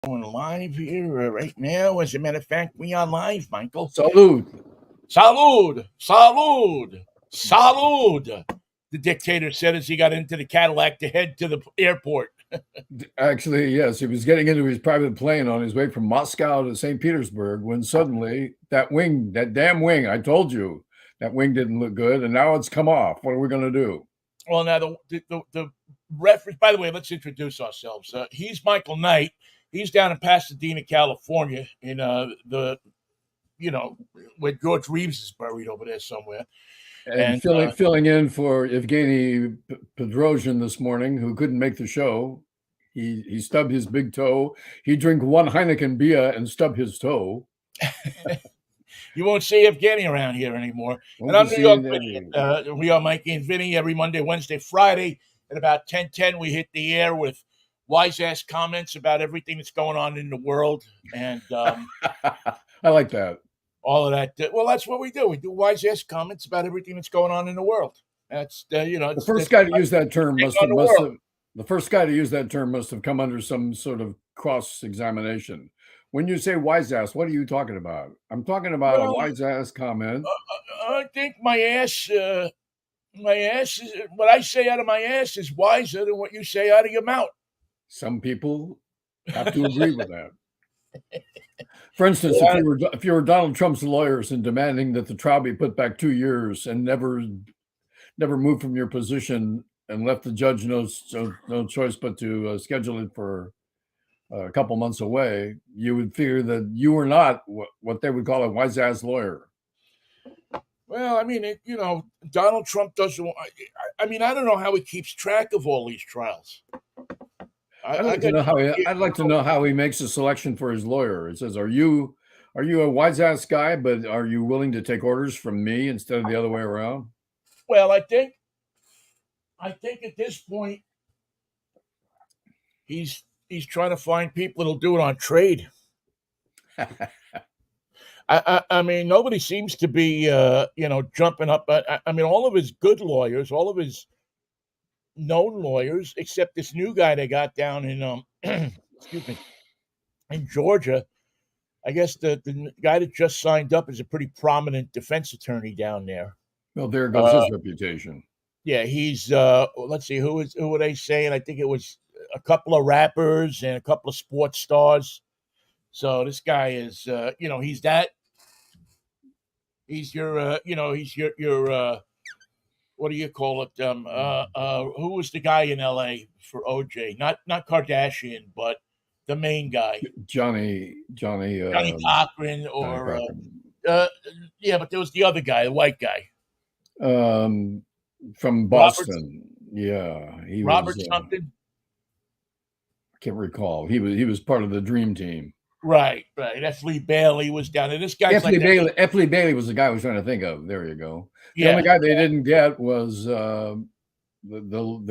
Going live here right now. As a matter of fact, we are live, Michael. Salud. Salud, salud, salud. The dictator said as he got into the Cadillac to head to the airport. Actually, yes, he was getting into his private plane on his way from Moscow to St. Petersburg when suddenly that damn wing, I told you, that wing didn't look good, and now it's come off. What are we going to do? Well, now the reference. By the way, let's introduce ourselves. He's Michael Knight. He's down in Pasadena, California, in where George Reeves is buried over there somewhere. And filling in for Evgeny Pedrosian this morning, who couldn't make the show. He stubbed his big toe. He drank one Heineken beer and stubbed his toe. You won't see Evgeny around here anymore. And I'm New York Vinnie. We are Mikey and Vinnie every Monday, Wednesday, Friday. At about 10:10, we hit the air with wise-ass comments about everything that's going on in the world. And I like that. All of that. Well, that's what we do. We do wise-ass comments about everything that's going on in the world. That's, the first guy to use that term the first guy to use that term must have come under some sort of cross-examination. When you say wise ass, what are you talking about? I'm talking about a wise ass comment. I think my ass is what I say out of my ass is wiser than what you say out of your mouth. Some people have to agree with that. For instance, if you were Donald Trump's lawyers and demanding that the trial be put back 2 years and never moved from your position and left the judge no choice but to schedule it for a couple months away, you would figure that you were not what they would call a wise-ass lawyer. Well, I mean, Donald Trump doesn't. I mean, I don't know how he keeps track of all these trials. I'd like to know how he makes a selection for his lawyer. It says, "Are you a wise-ass guy, but are you willing to take orders from me instead of the other way around?" Well, I think at this point he's trying to find people that'll do it on trade. I mean, nobody seems to be, jumping up. I mean, all of his good lawyers, all of his known lawyers, except this new guy they got down in, excuse me, in Georgia. I guess the guy that just signed up is a pretty prominent defense attorney down there. Well, there goes his reputation. Yeah, he's. Let's see, who were they saying? I think it was a couple of rappers and a couple of sports stars. So this guy is, he's that. He's your, he's your. What do you call it? Who was the guy in L.A. for OJ? Not Kardashian, but the main guy, Johnny Cochran, or yeah, but there was the other guy, the white guy, from Boston. He Robert was, something. I can't recall. He was part of the Dream Team. Right. F. Bailey was down there. This guy, F. Bailey was the guy I was trying to think of. There you go. The Yeah. only guy they didn't get was the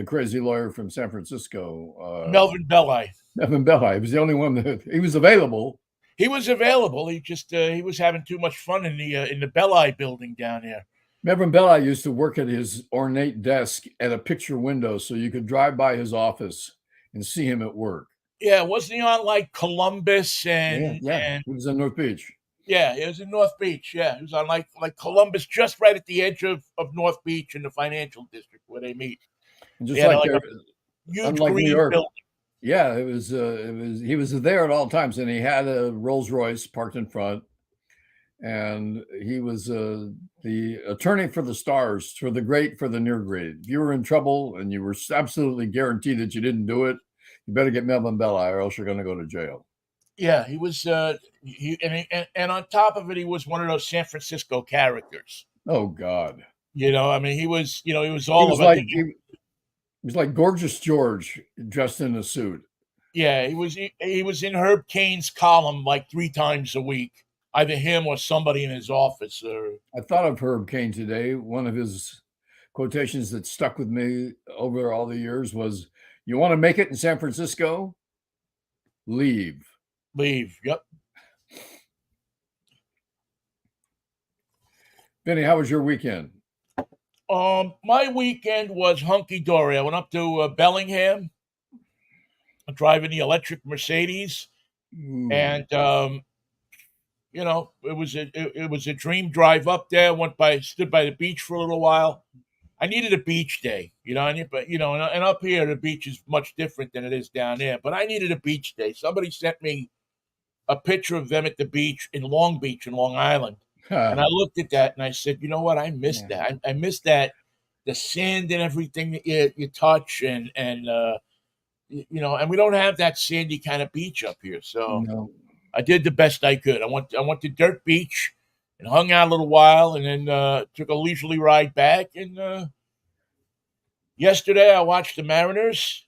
crazy lawyer from San Francisco, Melvin Belli. Melvin Belli. He was the only one that he was available. He was available. He just he was having too much fun in the Belli building down there. Melvin Belli used to work at his ornate desk at a picture window, so you could drive by his office and see him at work. Yeah, wasn't he on like Columbus and he was in North Beach. Yeah, he was in North Beach. Yeah, he was on like Columbus, just right at the edge of North Beach in the financial district where they meet. And just like huge green New York building. Yeah, it was. He was there at all times, and he had a Rolls Royce parked in front, and he was the attorney for the stars, for the great, for the near great. If you were in trouble and you were absolutely guaranteed that you didn't do it, you better get Melvin Belli, or else you're going to go to jail. Yeah, he was. And on top of it, he was one of those San Francisco characters. Oh God! I mean, he was. He was all he was of like he was like Gorgeous George dressed in a suit. Yeah, he was in Herb Cain's column like 3 times a week, either him or somebody in his office. I thought of Herb Cain today. One of his quotations that stuck with me over all the years was, "You want to make it in San Francisco? Leave." Yep. Vinnie, how was your weekend? My weekend was hunky-dory. I went up to Bellingham, driving the electric Mercedes. Ooh. And it was a dream drive up there. Stood by the beach for a little while. I needed a beach day, but and up here the beach is much different than it is down there. But I needed a beach day. Somebody sent me a picture of them at the beach in Long Beach in Long Island, and I looked at that and I said, you know what? I missed Yeah. that. I missed that, the sand and everything that you touch, and we don't have that sandy kind of beach up here. So No. I did the best I could. I went to Dirt Beach and hung out a little while, and then took a leisurely ride back. And yesterday I watched the Mariners,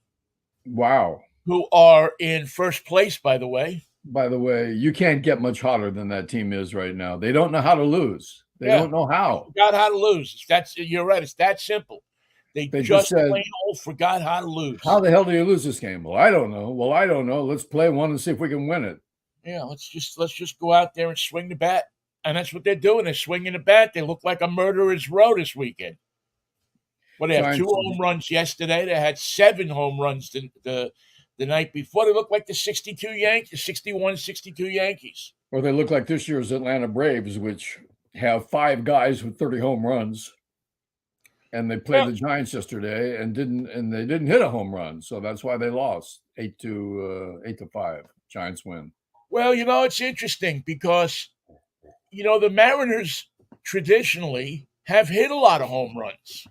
Wow. who are in first place, by the way. By the way, you can't get much hotter than that team is right now. They don't know how to lose. They Yeah, don't know they how. forgot how to lose. You're right. It's that simple. They They just just said, plain old forgot how to how lose. the hell do you lose this game? Well, I don't know. Well, I don't know. Let's play one and see if we can win it. Yeah, let's just go out there and swing the bat, and that's what they're doing. They're swinging the bat. They look like a murderer's row this weekend. Well, they have two Giants, home runs yesterday. They had 7 home runs the night before. They look like the 62 Yankees, 61, 62 Yankees. or they look like this year's Atlanta Braves, which have 5 guys with 30 home runs. And they played Well, the Giants yesterday and they didn't hit a home run. So that's why they lost 8-5. Giants win. well, it's interesting because the Mariners traditionally have hit a lot of home runs,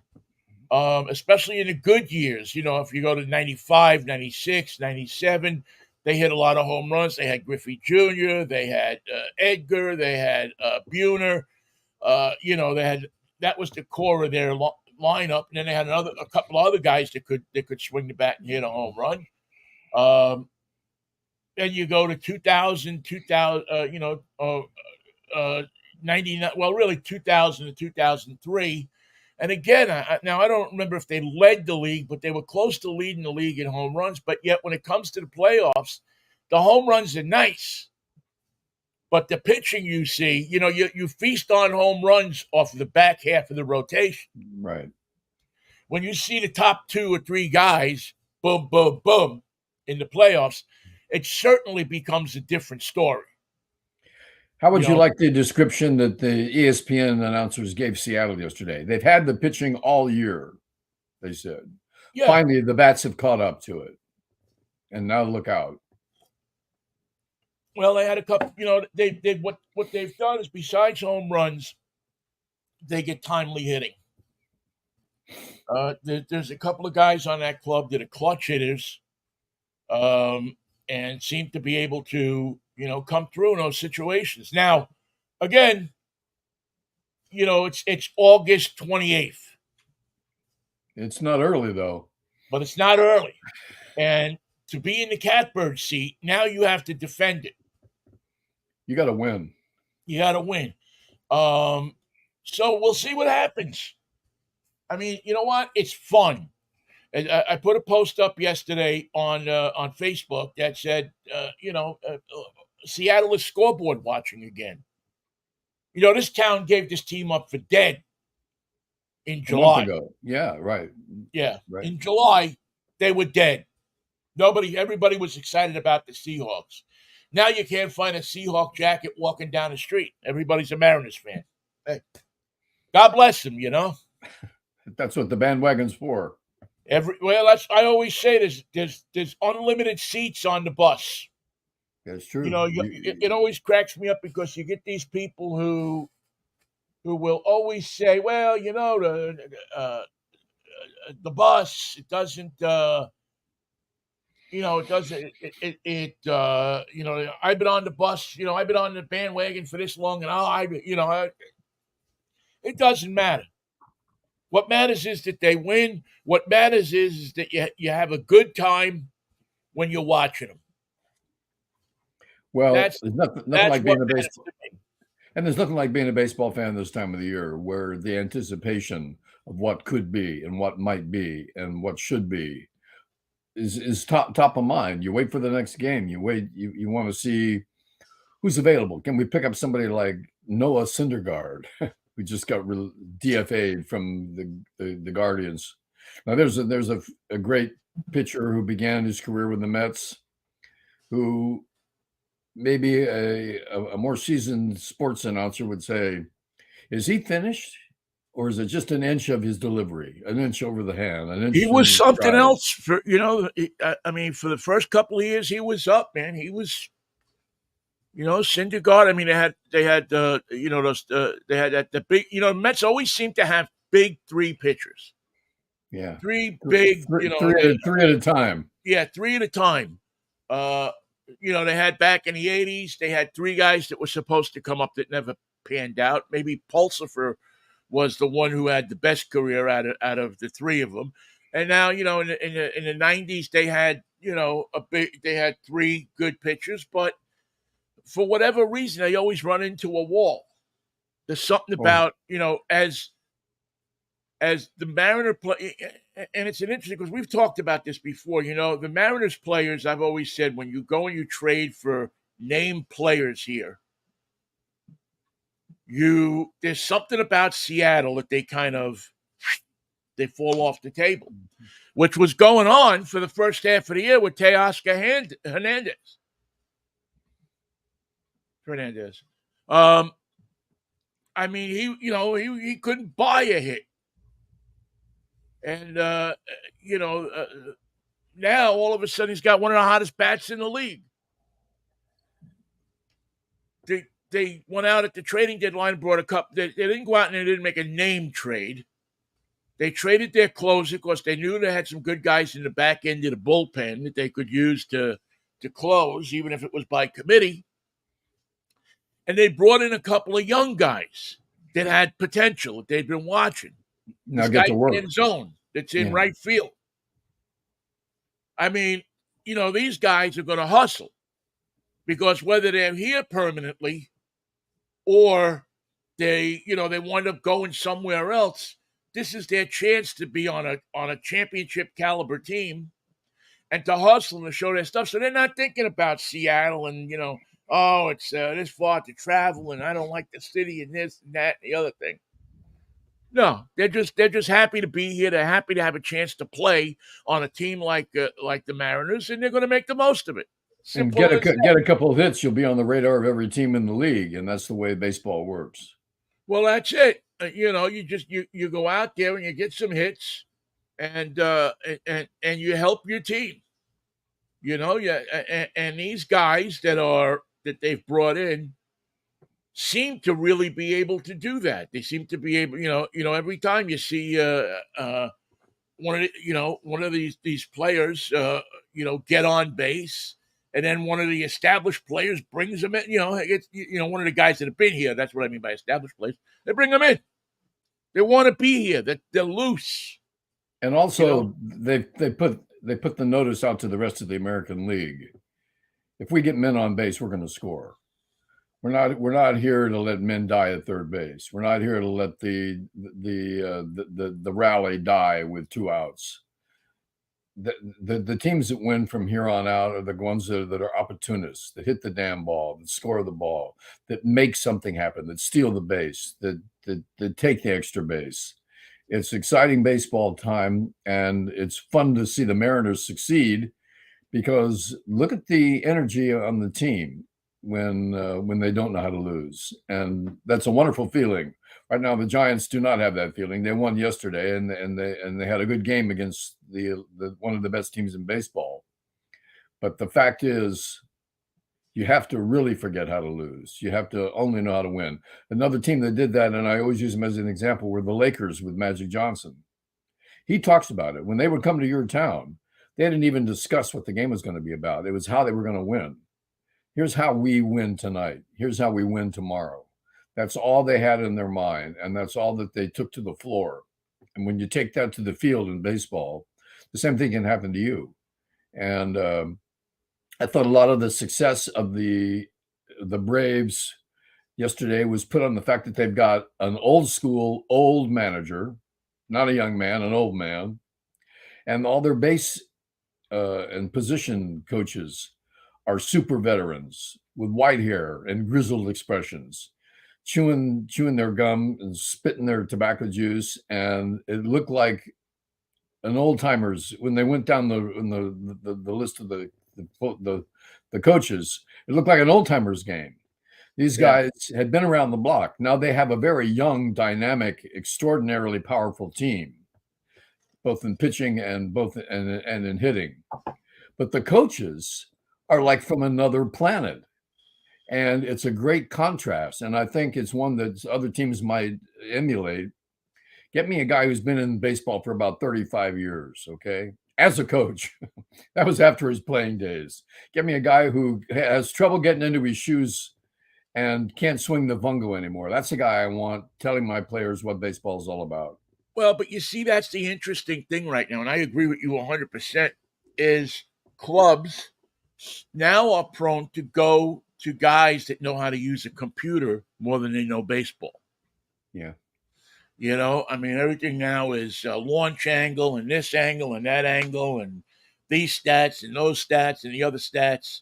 especially in the good years. If you go to 95, 96, 97, they hit a lot of home runs. They had Griffey Jr., they had Edgar, they had Buhner. That was the core of their lineup. And then they had a couple of other guys that could swing the bat and hit a home run. Then you go to 2000, 2000, 99, well, really 2000 to 2003. And again, now I don't remember if they led the league, but they were close to leading the league in home runs. But yet, when it comes to the playoffs, the home runs are nice. But the pitching you see, you feast on home runs off of the back half of the rotation. Right. When you see the top 2 or 3 guys, boom, boom, boom, in the playoffs, it certainly becomes a different story. How You would you know, like the description that the ESPN announcers gave Seattle yesterday? They've had the pitching all year, they said. yeah. Finally, the bats have caught up to it. And now look out. Well, they had a couple. What they've done is besides home runs, they get timely hitting. There's a couple of guys on that club that are clutch hitters, and seem to be able to come through in those situations. Now, again, it's August 28th, It's not early, though. but it's not early, and to be in the catbird seat now, you have to defend it. You got to win. You got to win. So we'll see what happens. I mean, you know what? It's fun. I put a post up yesterday on Facebook that said, Seattle is scoreboard watching again. This town gave this team up for dead in A month July. ago. Yeah, right. Yeah, Right. in July they were dead. Everybody was excited about the Seahawks. Now you can't find a Seahawk jacket walking down the street. Everybody's a Mariners fan. Hey, God bless them. That's what the bandwagon's for. I always say there's unlimited seats on the bus. That's true. It always cracks me up because you get these people who will always say, well, the bus, it doesn't it doesn't I've been on the bus, I've been on the bandwagon for this long, and it doesn't matter. What matters is that they win. What matters is that you have a good time when you're watching them. Well, That's there's nothing that's like what being a matters baseball, to me. and there's nothing like being a baseball fan this time of the year, where the anticipation of what could be and what might be and what should be is top of mind. You wait for the next game. You wait. You want to see who's available. Can we pick up somebody like Noah Syndergaard? We just got DFA'd from the Guardians. Now there's a great pitcher who began his career with the Mets, who maybe a more seasoned sports announcer would say, is he finished? Or is it just an inch of his delivery, an inch over the hand, an He inch in was his something stride? else for I mean, for the first couple of years, he was up, man. He was, Syndergaard. I mean, they had those they had that the big Mets always seem to have big three pitchers, Yeah. three big, Three at a time. yeah, three at a time. Uh, they had back in the '80s, they had three guys that were supposed to come up that never panned out. Maybe Pulsifer was the one who had the best career out of the three of them. And now, in the '90s, they had they had three good pitchers, but for whatever reason, they always run into a wall. There's something Oh, about as the Mariner play, and it's an interesting because we've talked about this before. The Mariners players, I've always said, when you go and you trade for name players here, there's something about Seattle that they fall off the table, which was going on for the first half of the year with Teoscar Hernandez. I mean, he couldn't buy a hit, and now all of a sudden he's got one of the hottest bats in the league. They went out at the trading deadline and brought a cup. They didn't go out and they didn't make a name trade. They traded their closer because they knew they had some good guys in the back end of the bullpen that they could use to close, even if it was by committee. And they brought in a couple of young guys that had potential that they'd been watching. now This get guy to work. Zone that's in right field. I mean, these guys are going to hustle because whether they're here permanently or they wind up going somewhere else, this is their chance to be on a championship caliber team and to hustle and to show their stuff. So they're not thinking about Seattle and it's this far to travel and I don't like the city and this and that and the other thing. No, they're just happy to be here. They're happy to have a chance to play on a team like the Mariners, and they're going to make the most of it. And Simple get a couple of hits, you'll be on the radar of every team in the league, and that's the way baseball works. Well, that's it. You go out there and you get some hits, and you help your team. And these guys that they've brought in seem to really be able to do that. They seem to be able, every time you see one of these players, get on base, and then one of the established players brings them in. It's one of the guys that have been here. That's what I mean by established players. They bring them in. They want to be here. They're loose. And also, they put the notice out to the rest of the American League. If we get men on base, we're going to score. We're not here to let men die at third base. We're not here to let the rally die with two outs. The teams that win from here on out are the ones that are opportunists, that hit the damn ball, that score the ball, that make something happen, that steal the base, that take the extra base. It's exciting baseball time, and it's fun to see the Mariners succeed because look at the energy on the team when they don't know how to lose, and that's a wonderful feeling. Right now, the Giants do not have that feeling. They won yesterday, and they had a good game against the one of the best teams in baseball. But the fact is, you have to really forget how to lose. You have to only know how to win. Another team that did that, and I always use them as an example, were the Lakers with Magic Johnson. He talks about it. When they would come to your town, they didn't even discuss what the game was going to be about. It was how they were going to win. Here's how we win tonight. Here's how we win tomorrow. That's all they had in their mind, and that's all that they took to the floor. And when you take that to the field in baseball, the same thing can happen to you. And I thought a lot of the success of the Braves yesterday was put on the fact that they've got an old school, old manager, not a young man, an old man, and all their base and position coaches are super veterans with white hair and grizzled expressions, chewing their gum and spitting their tobacco juice, and it looked like an old timers when they went down the list of the coaches. It It looked like an old timers game. These Yeah. guys had been around the block. Now they have a very young, dynamic, extraordinarily powerful team, both in pitching and and in hitting. But the coaches are like from another planet. And it's a great contrast. And I think it's one that other teams might emulate. Get me a guy who's been in baseball for about 35 years, okay? As a coach. That was after his playing days. Get me a guy who has trouble getting into his shoes and can't swing the fungo anymore. That's the guy I want telling my players what baseball is all about. Well, but you see, that's the interesting thing right now, and I agree with you 100%, is clubs now are prone to go to guys that know how to use a computer more than they know baseball. Yeah. I mean, everything now is launch angle and this angle and that angle and these stats and those stats and the other stats.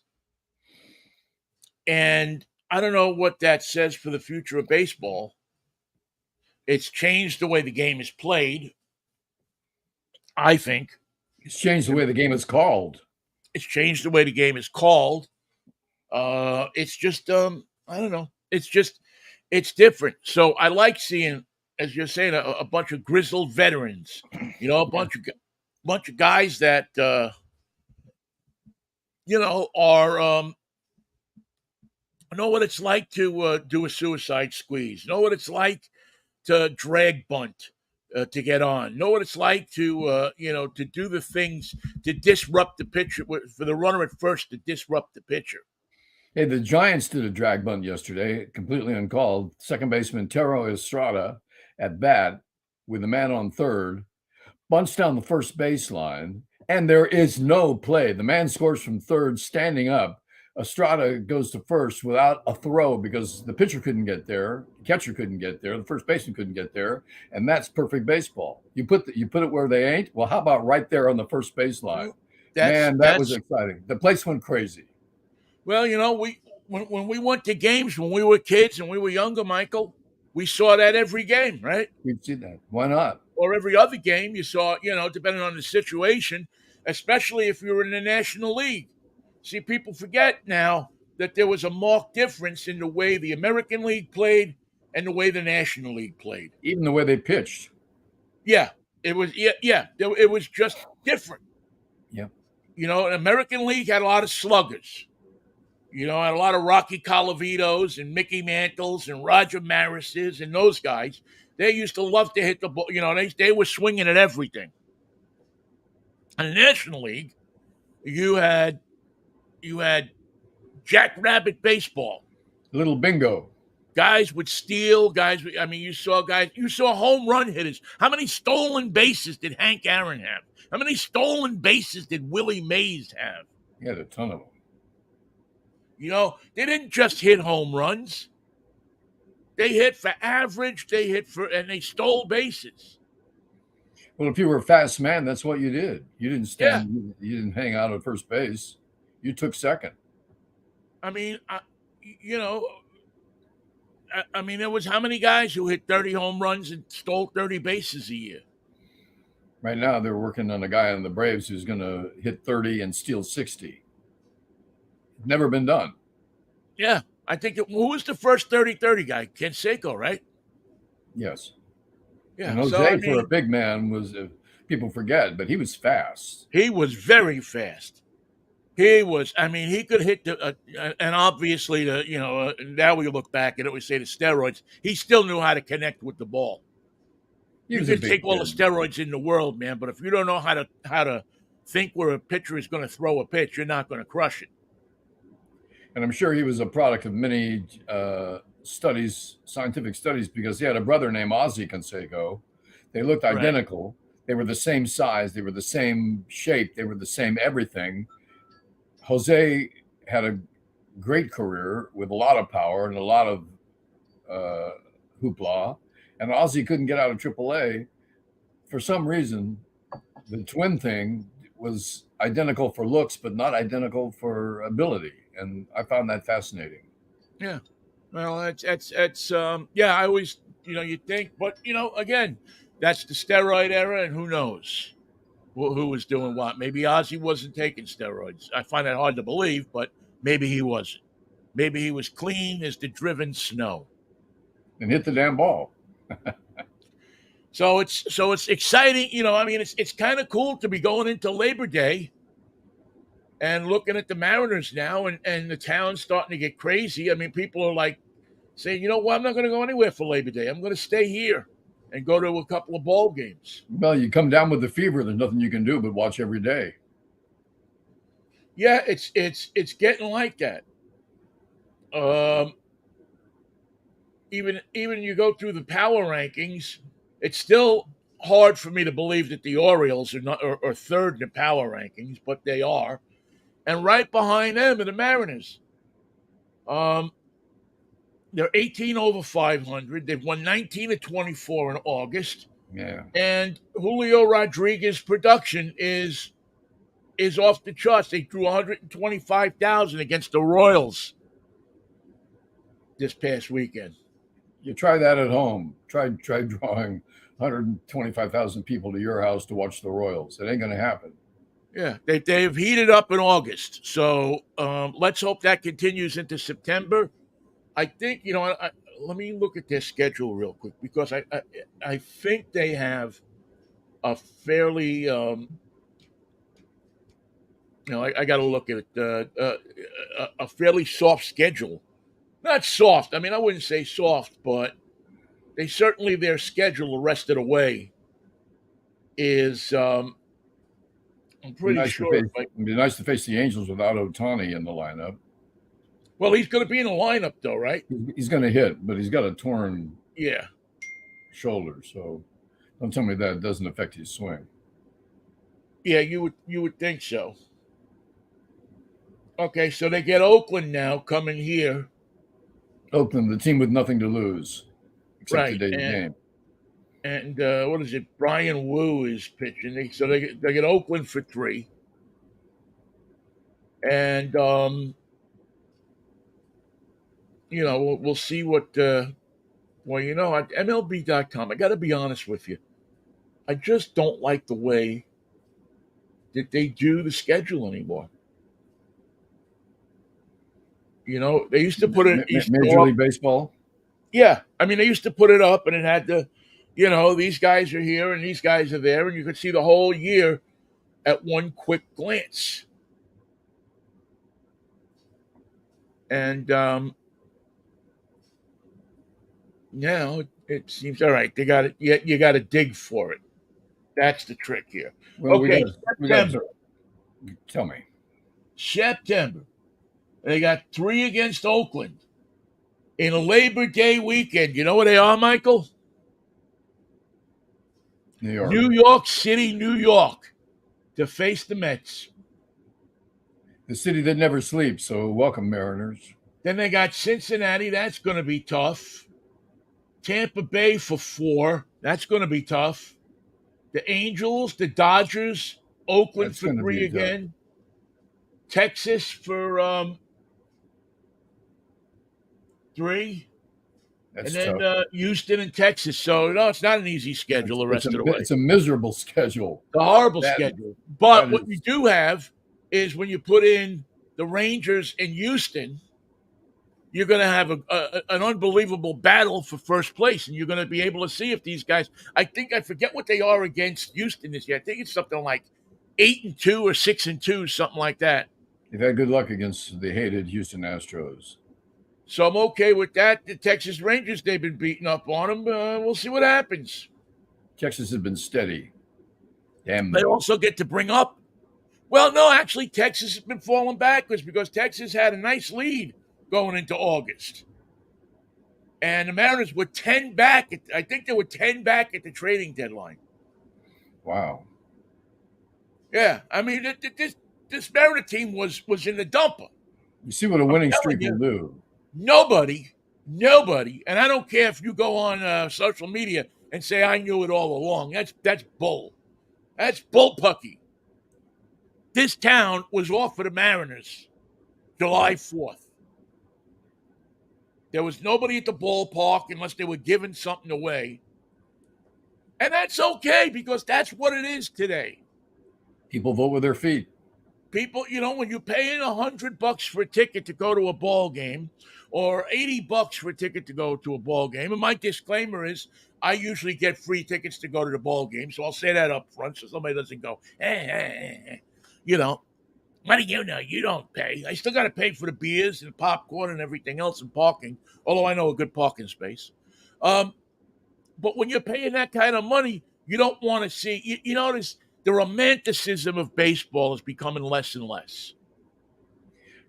And I don't know what that says for the future of baseball. It's changed the way the game is played, I think. It's changed the way the game is called. It's changed the way the game is called. It's just I don't know. It's different. So I like seeing, as you're saying, a bunch of grizzled veterans. A bunch of guys that are know what it's like to do a suicide squeeze. Know what it's like to drag bunt. To get on, know what it's like to to do the things to disrupt the pitcher for the runner at first to disrupt the pitcher. Hey, the Giants did a drag bunt yesterday, completely uncalled. Second baseman Tero Estrada at bat with a man on third, bunts down the first baseline, and there is no play. The man scores from third standing up. Estrada goes to first without a throw because the pitcher couldn't get there, the catcher couldn't get there, the first baseman couldn't get there, and that's perfect baseball. You put it where they ain't. Well, how about right there on the first baseline? Man, that was exciting. The place went crazy. Well, when we went to games when we were kids and we were younger, Michael, we saw that every game, right? We'd see that. Why not? Or every other game you saw, depending on the situation, especially if you were in the National League. See, people forget now that there was a marked difference in the way the American League played and the way the National League played. Even the way they pitched. Yeah, it was. Yeah, it was just different. Yeah. The American League had a lot of sluggers. Had a lot of Rocky Colavitos and Mickey Mantles and Roger Marises and those guys. They used to love to hit the ball. They were swinging at everything. In the National League, you had jackrabbit baseball. Little bingo. Guys would steal. You saw home run hitters. How many stolen bases did Hank Aaron have? How many stolen bases did Willie Mays have? He had a ton of them. They didn't just hit home runs. They hit for average. And they stole bases. Well, if you were a fast man, that's what you did. You didn't stand. Yeah. You didn't hang out at first base. You took second. I mean, there was how many guys who hit 30 home runs and stole 30 bases a year? Right now, they're working on a guy on the Braves who's going to hit 30 and steal 60. Never been done. Yeah. I think who was the first 30-30 guy? Canseco, right? Yes. Yeah. And Jose, for a big man, was people forget, but he was fast. He was very fast. He was. He could hit and obviously now we look back and it, we say the steroids. He still knew how to connect with the ball. You can take all the steroids in the world, man, but if you don't know how to think where a pitcher is going to throw a pitch, you're not going to crush it. And I'm sure he was a product of many scientific studies, because he had a brother named Ozzie Canseco. They looked identical. Right. They were the same size. They were the same shape. They were the same everything. Jose had a great career with a lot of power and a lot of hoopla. And Ozzie couldn't get out of AAA. For some reason, the twin thing was identical for looks, but not identical for ability. And I found that fascinating. Yeah. Well, it's I always, you think, but, again, that's the steroid era, and who knows who was doing what. Maybe Ozzie wasn't taking steroids. I find that hard to believe, but maybe he wasn't. Maybe he was clean as the driven snow. And hit the damn ball. So it's exciting, I mean, it's kind of cool to be going into Labor Day and looking at the Mariners now, and the town's starting to get crazy. I mean, people are like saying, you know what, I'm not going to go anywhere for Labor Day. I'm going to stay here and go to a couple of ball games. Well, you come down with the fever, there's nothing you can do but watch every day. Yeah, it's getting like that. Even you go through the power rankings, it's still hard for me to believe that the Orioles are third in the power rankings, but they are. And right behind them are the Mariners. They're 18 over 500. They've won 19 of 24 in August. Yeah. And Julio Rodriguez's production is off the charts. They drew 125,000 against the Royals this past weekend. You try that at home. Try drawing 125,000 people to your house to watch the Royals. It ain't going to happen. Yeah, they've heated up in August. So let's hope that continues into September. I think, let me look at their schedule real quick, because I think they have a fairly, I got to look at it, a fairly soft schedule. Not soft. I mean, I wouldn't say soft, but they certainly, their schedule the rest of the way is, I'm pretty sure. It'd be nice to face the Angels without Ohtani in the lineup. Well, he's going to be in the lineup, though, right? He's going to hit, but he's got a torn Yeah. shoulder, so don't tell me that doesn't affect his swing. Yeah, you would think so. Okay, so they get Oakland now coming here. Oakland, the team with nothing to lose except Right, today's game. And what is it? Brian Wu is pitching. They get Oakland for 3. And we'll see what. At MLB.com, I got to be honest with you. I just don't like the way that they do the schedule anymore. They used to put it Major League Baseball. Yeah, I mean, they used to put it up, and it had these guys are here and these guys are there, and you could see the whole year at one quick glance. And now it seems all right. They got it. You got to dig for it. That's the trick here. Well, okay, September. Tell me. September. They got 3 against Oakland in a Labor Day weekend. You know where they are, Michael? New York City, New York, to face the Mets. The city that never sleeps, so welcome, Mariners. Then they got Cincinnati. That's going to be tough. Tampa Bay for 4. That's going to be tough. The Angels, the Dodgers, Oakland for 3 again. Tough. Texas for 3. That's and then Houston and Texas. So, no, it's not an easy schedule the rest of the way. It's a miserable schedule. It's a horrible schedule. But what you do have is when you put in the Rangers in Houston, you're going to have an unbelievable battle for first place, and you're going to be able to see if these guys – I forget what they are against Houston this year. I think it's something like 8-2 or 6-2, something like that. They've had good luck against the hated Houston Astros. So I'm okay with that. The Texas Rangers, they've been beating up on them. We'll see what happens. Texas has been steady. Damn. They also get to bring up – well, no, actually, Texas has been falling backwards because Texas had a nice lead going into August. And the Mariners were 10 back. I think they were 10 back at the trading deadline. Wow. Yeah, I mean, this Mariner team was in the dumper. You see what a winning streak will do. Nobody, and I don't care if you go on social media and say I knew it all along. That's bull. That's bullpucky. This town was off for the Mariners July 4th. There was nobody at the ballpark unless they were giving something away. And that's okay because that's what it is today. People vote with their feet. People, when you're paying $100 for a ticket to go to a ball game, or $80 for a ticket to go to a ball game, and my disclaimer is, I usually get free tickets to go to the ball game, so I'll say that up front so somebody doesn't go, you know, what do you know? You don't pay. I still got to pay for the beers and popcorn and everything else and parking, although I know a good parking space. Um, but when you're paying that kind of money, you don't want to see. You notice the romanticism of baseball is becoming less and less.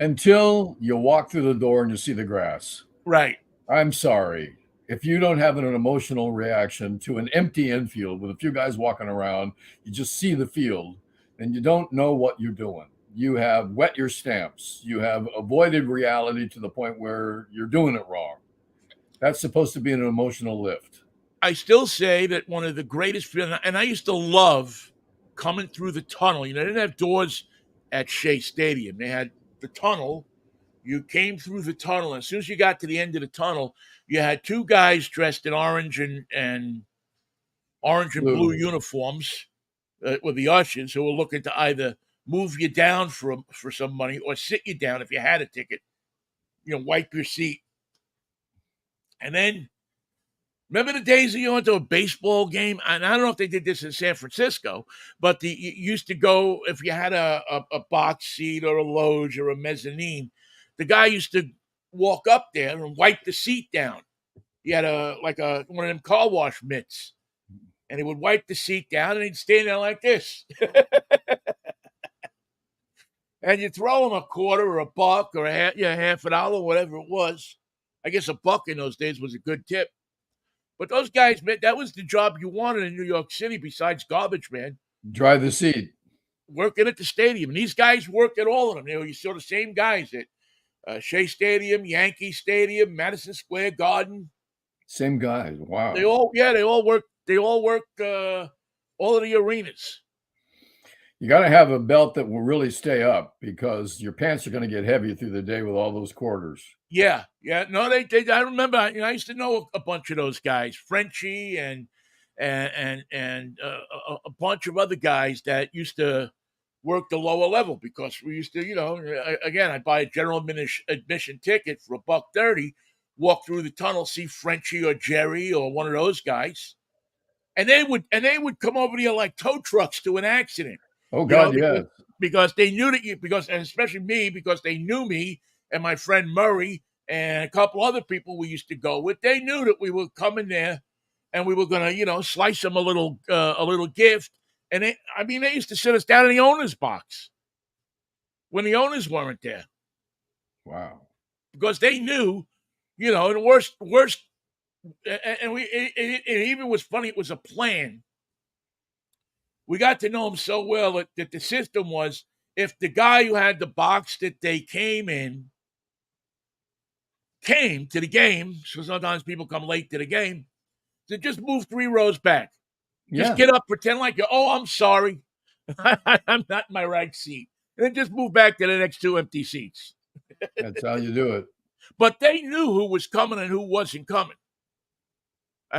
Until you walk through the door and you see the grass. Right. I'm sorry. If you don't have an emotional reaction to an empty infield with a few guys walking around, you just see the field and you don't know what you're doing. You have wet your stamps. You have avoided reality to the point where you're doing it wrong. That's supposed to be an emotional lift. I still say that one of the greatest, and I used to love coming through the tunnel. They didn't have doors at Shea Stadium. They had the tunnel. You came through the tunnel. As soon as you got to the end of the tunnel, you had two guys dressed in orange and blue uniforms with the ushers who were looking to either move you down for some money or sit you down if you had a ticket. Wipe your seat. And then remember the days that you went to a baseball game? And I don't know if they did this in San Francisco, but you used to go, if you had a box seat or a loge or a mezzanine, the guy used to walk up there and wipe the seat down. He had one of them car wash mitts, and he would wipe the seat down, and he'd stand there like this. And you throw him a quarter or a buck or half a dollar, whatever it was. I guess a buck in those days was a good tip. But those guys, man, that was the job you wanted in New York City besides garbage man. Dry the seat. Working at the stadium. And these guys worked at all of them. You saw the same guys at Shea Stadium, Yankee Stadium, Madison Square Garden. Same guys. Wow. They all work all of the arenas. You got to have a belt that will really stay up because your pants are going to get heavy through the day with all those quarters. Yeah. No, they. I remember. I used to know a bunch of those guys, Frenchie and a bunch of other guys that used to work the lower level because we used to, again, I'd buy a general admission ticket for $1.30, walk through the tunnel, see Frenchie or Jerry or one of those guys, and they would come over to you like tow trucks to an accident. Oh God, yeah. Because they knew that and especially me, because they knew me and my friend Murray and a couple other people we used to go with. They knew that we were coming there and we were going to, slice them a little gift. And they used to sit us down in the owner's box when the owners weren't there. Wow. Because they knew, the worst, and it even was funny. It was a plan. We got to know him so well that the system was, if the guy who had the box that they came to the game, so sometimes people come late to the game, to just move 3 rows back. Just get up, pretend like I'm sorry. I'm not in my right seat. And then just move back to the next 2 empty seats. That's how you do it. But they knew who was coming and who wasn't coming.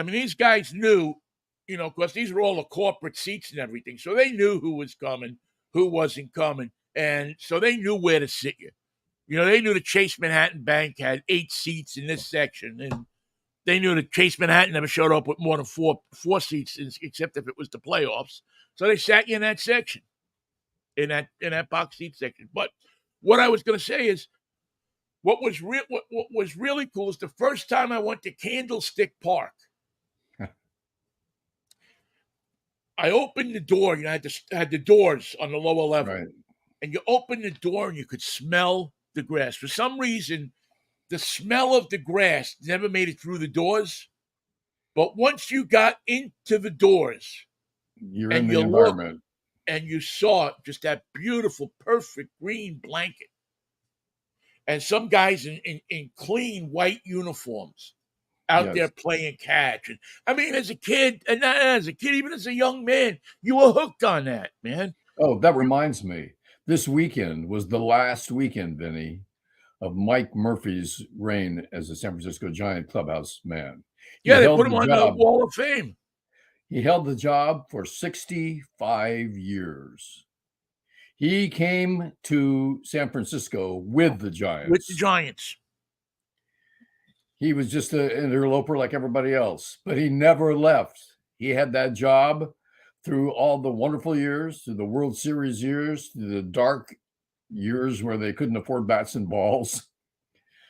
These guys knew, because these were all the corporate seats and everything. So they knew who was coming, who wasn't coming. And so they knew where to sit you. They knew the Chase Manhattan Bank had 8 seats in this section. And they knew that Chase Manhattan never showed up with more than four seats, except if it was the playoffs. So they sat you in that section, in that box seat section. But what I was going to say is, what was really cool is the first time I went to Candlestick Park. I opened the door. I had the doors on the lower level, right. And you opened the door and you could smell the grass. For some reason, the smell of the grass never made it through the doors. But once you got into the doors, you're in the environment, and you saw just that beautiful, perfect green blanket, and some guys in clean white uniforms out there playing catch. And as a kid, and not as a kid, even as a young man, you were hooked on that, man. Oh, that reminds me. This weekend was the last weekend, Vinnie, of Mike Murphy's reign as a San Francisco Giant clubhouse man. They put him on the Wall of Fame. He held the job for 65 years. He came to San Francisco with the with the Giants. Giants. He was just an interloper like everybody else, but he never left. He had that job through all the wonderful years, through the World Series years, through the dark years where they couldn't afford bats and balls,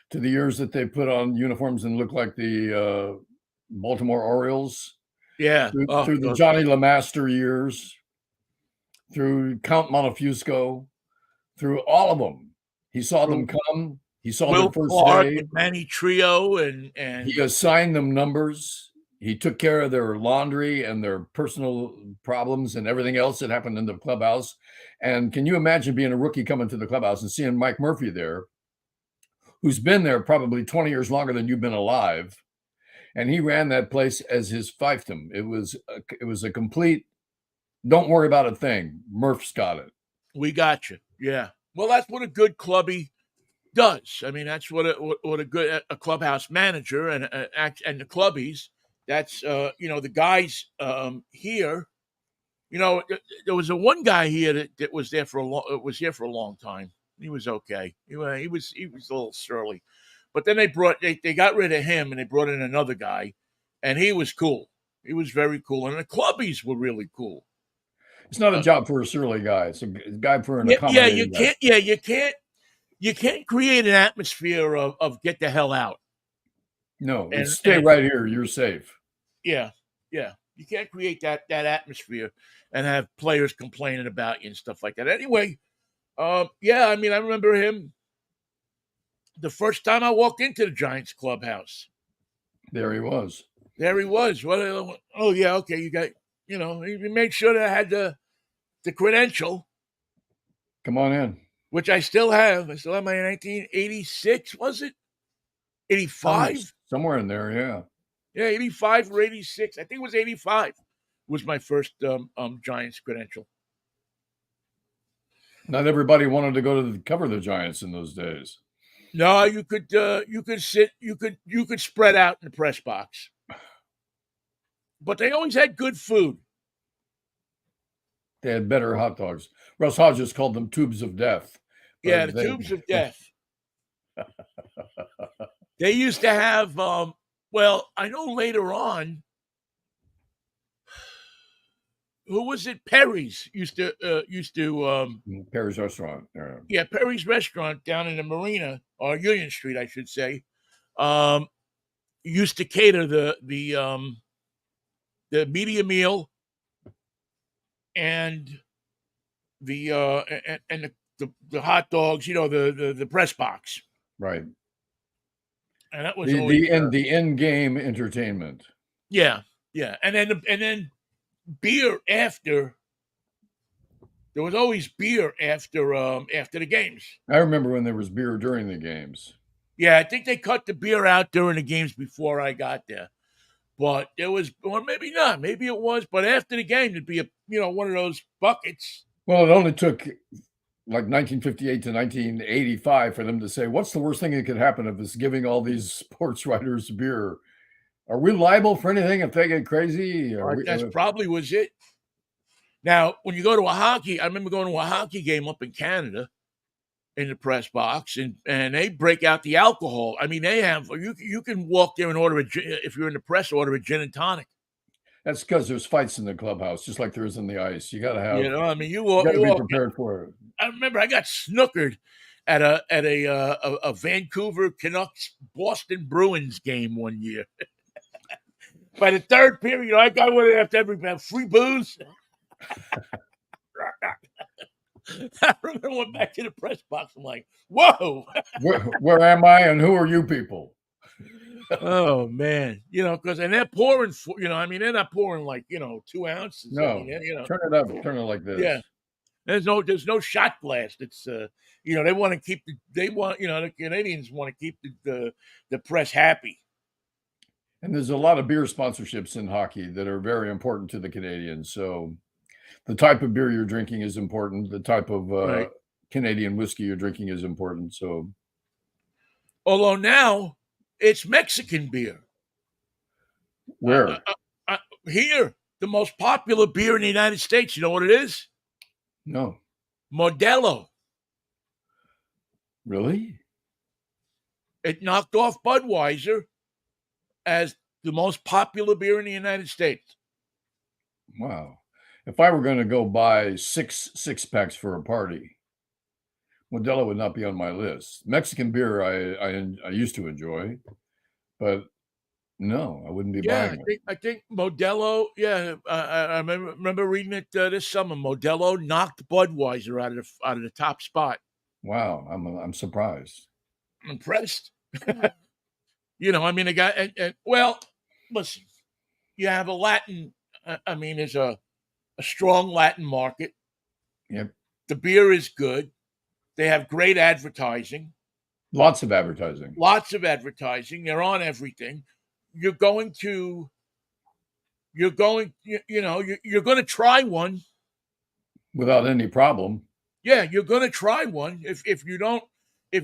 to the years that they put on uniforms and looked like the Baltimore Orioles, Yeah. through the Johnny LeMaster years, through Count Montefusco, through all of them. He saw them come. He saw Will their first Clark day. and Manny Trio and He assigned them numbers. He took care of their laundry and their personal problems and everything else that happened in the clubhouse. And can you imagine being a rookie coming to the clubhouse and seeing Mike Murphy there, who's been there probably 20 years longer than you've been alive? And he ran that place as his fiefdom. It was a complete, don't worry about a thing. Murph's got it. We got you. Yeah. Well, that's what a good clubby does. I mean, that's what a good a clubhouse manager and the clubbies. That's the guys here. There was a one guy here that was there for a long time. He was okay. He was a little surly, but then they got rid of him and they brought in another guy, and he was cool. He was very cool, and the clubbies were really cool. It's not a job for a surly guy. It's a guy for an accommodating guy. You can't create an atmosphere of get the hell out. No, stay right here. You're safe. Yeah. You can't create that atmosphere and have players complaining about you and stuff like that. Anyway, I remember him the first time I walked into the Giants clubhouse. There he was. What? Oh yeah, okay. You got, he made sure that I had the credential. Come on in. Which I still have. I still have my 1986. Was it 85? Somewhere in there, yeah. Yeah, 85 or 86. I think it was 85. Was my first Giants credential. Not everybody wanted to go to cover the Giants in those days. No, you could spread out in the press box. But they always had good food. They had better hot dogs. Russ Hodges called them tubes of death. Yeah, the tubes of death. They used to have I know later on, who was it? Perry's used to Perry's restaurant. Yeah, Perry's restaurant down in the Marina, or Union Street, I should say. Used to cater the media meal and the hot dogs, the press box. Right. And that was the end game entertainment. Yeah. And then beer after. There was always beer after the games. I remember when there was beer during the games. Yeah, I think they cut the beer out during the games before I got there. But there was, or maybe not. Maybe it was. But after the game, there'd be one of those buckets. Well, it only took like 1958 to 1985 for them to say, what's the worst thing that could happen if it's giving all these sports writers beer? Are we liable for anything if they get crazy? That's probably was it. Now, when you go to I remember going to a hockey game up in Canada in the press box, and they break out the alcohol. I mean, they have, you can walk there and order if you're in the press, order a gin and tonic. That's because there's fights in the clubhouse, just like there is in the ice. You got to have, you got to be prepared for it. I remember I got snookered at a Vancouver Canucks Boston Bruins game one year. By the third period, I got one after every free booze. I remember I went back to the press box. I'm like, whoa. Where am I and who are you people? Oh, man. Because, and they're pouring, they're not pouring like, 2 ounces. No, turn it up. Turn it like this. Yeah. There's no shot glass. It's, they want to keep, the Canadians want to keep the press happy. And there's a lot of beer sponsorships in hockey that are very important to the Canadians. So the type of beer you're drinking is important. The type of Canadian whiskey you're drinking is important. So, although now it's Mexican beer. Where? Here, the most popular beer in the United States. You know what it is? No. Modelo. Really? It knocked off Budweiser as the most popular beer in the United States. Wow. If I were going to go buy six packs for a party, Modelo would not be on my list. Mexican beer I used to enjoy, but no, I wouldn't be Yeah, buying it. I think Modelo. Yeah, I remember reading it this summer. Modelo knocked Budweiser out of the top spot. Wow, I'm surprised. I'm impressed. I mean, the guy. Well, listen, you have a Latin. I mean, there's a strong Latin market. Yep. The beer is good. They have great advertising. Lots of advertising. Lots of advertising. They're on everything. You're going to you're going you're going to try one Without any problem. yeah, you're going to try one. If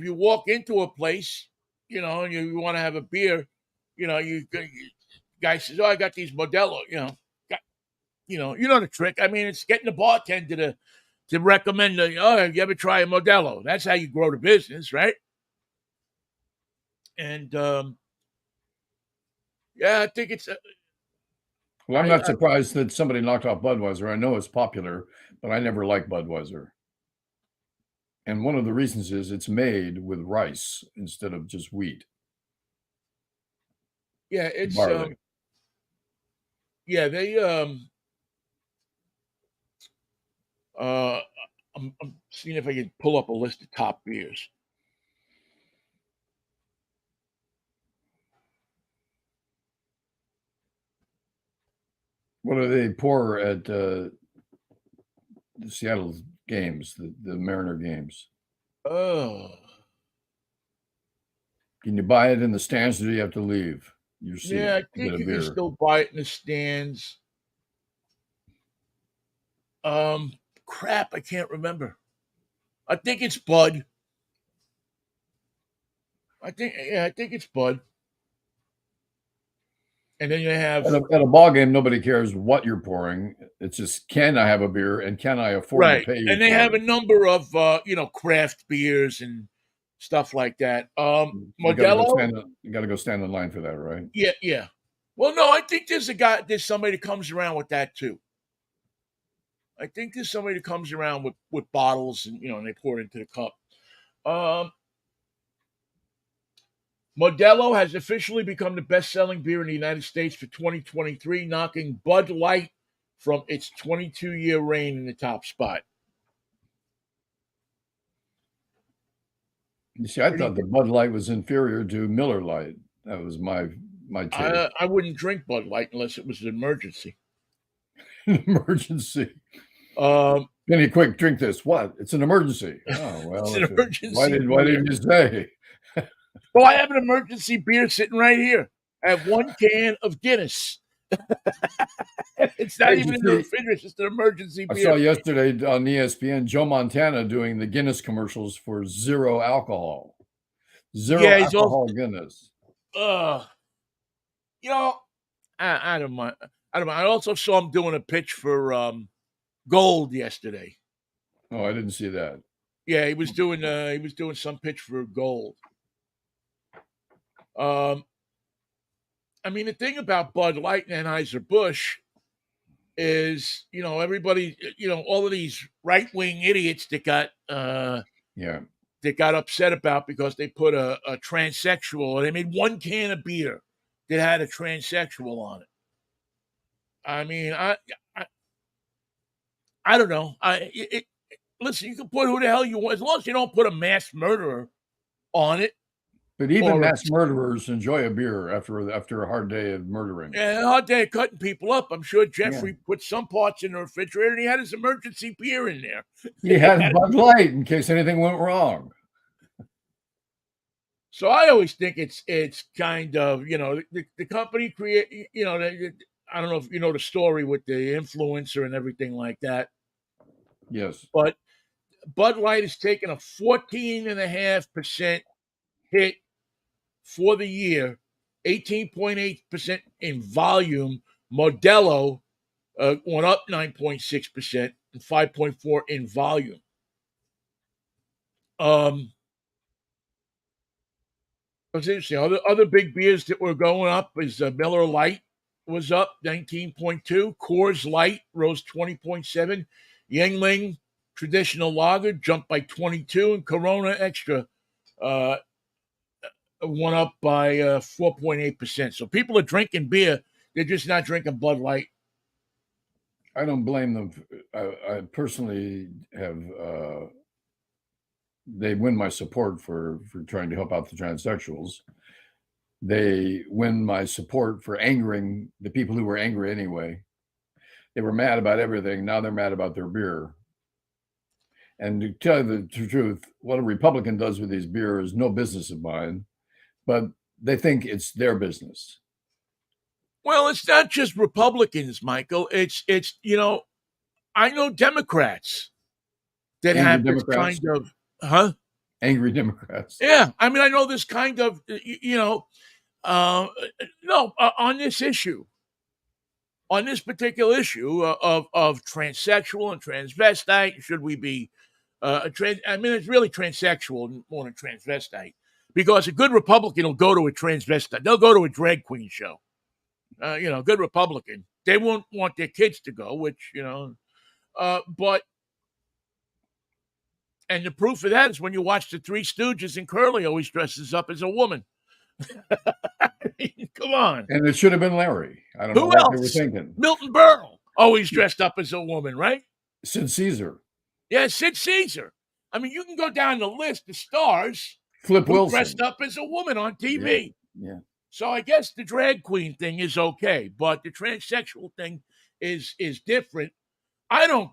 you walk into a place, and you want to have a beer, guy says, "Oh, I got these Modelo." The trick. I mean, it's getting the bartender to recommend. Oh, you ever try a Modelo? That's how you grow the business, right? And yeah, I think it's. Well, I'm not surprised that somebody knocked off Budweiser. I know it's popular, but I never liked Budweiser. And one of the reasons is it's made with rice instead of just wheat. Yeah, it's Barley. yeah, they I'm seeing if I can pull up a list of top beers. What do they pour at the Seattle games, the Mariner games? Oh, Can you buy it in the stands, or do you have to leave your seat yeah, I to get think a you can beer? still buy it in the stands. Crap, I can't remember. I think it's Bud. I think it's Bud. And then you have At a ball game, nobody cares what you're pouring. It's just, can I have a beer, and can I afford to right, pay you and they for have a it? number of craft beers and stuff like that. You got to go Modelo, stand. You got to go stand in line for that, right? yeah, yeah. Well, no, I think there's somebody that comes around with that too. I think there's somebody that comes around with bottles and they pour it into the cup. Um, Modelo has officially become the best-selling beer in the United States for 2023, knocking Bud Light from its 22-year reign in the top spot. You see, I Pretty thought the good. Bud Light was inferior to Miller Light. That was my take. I wouldn't drink Bud Light unless it was an emergency. Emergency. Um, Vinnie, quick, drink this. What? It's an emergency. Oh it's well. an Why emergency didn't beer. you say? So I have an emergency beer sitting right here. I have one can of Guinness. It's not Hey, did even you in the see? refrigerator. It's just an emergency I saw beer. yesterday on ESPN Joe Montana doing the Guinness commercials for zero alcohol. Zero Yeah, he's all. alcohol Guinness. Uh, you know, I don't mind. I don't mind. I also saw him doing a pitch for Gold yesterday. Oh, I didn't see that. Yeah, he was doing some pitch for Gold. Um, I mean, the thing about Bud Light and Anheuser-Busch is, everybody, all of these right-wing idiots Yeah. that got upset about because they put a transsexual, or they made one can of beer that had a transsexual on it. I mean, I don't know. Listen, you can put who the hell you want as long as you don't put a mass murderer on it. But even Or mass murderers enjoy a beer after a hard day of murdering. a hard day of cutting people up. I'm sure Yeah. Jeffrey put some parts in the refrigerator and he had his emergency beer in there. He had Bud Light in case anything went wrong. So I always think it's kind of, the company create, I don't know if you know the story with the influencer and everything like that, Yes. but Bud Light has taken a 14.5% hit for the year, 18.8% in volume. Modelo went up 9.6% and 5.4% in volume. It was interesting. Other big beers that were going up is Miller Lite was up 19.2. Coors Light rose 20.7. Yingling traditional lager jumped by 22, and Corona Extra uh, went up by 4.8%. So people are drinking beer; they're just not drinking Bud Light. I don't blame them. I personally have. They win my support for trying to help out the transsexuals. They win my support for angering the people who were angry anyway. They were mad about everything. Now they're mad about their beer. And to tell you the truth, what a Republican does with these beer is no business of mine, but they think it's their business. Well, it's not just Republicans, Michael. It's I know Democrats that Angry have this Democrats, kind of, huh? angry Democrats. Yeah, I mean, I know this kind of, uh, no, on this issue, on this particular issue of transsexual and transvestite. Should we be I mean, it's really transsexual more than transvestite, because a good Republican will go to a transvestite. They'll go to a drag queen show. Good Republican. They won't want their kids to go, which, but, and the proof of that is when you watch the Three Stooges and Curly always dresses up as a woman. I mean, come on. And it should have been Larry. I don't know Who what they were else? thinking. Milton Berle always dressed up as a woman, right? Sid Caesar. Yeah, Sid Caesar. I mean, you can go down the list of stars Flip who Wilson. dressed up as a woman on TV. Yeah. So I guess the drag queen thing is okay, but the transsexual thing is different. I don't,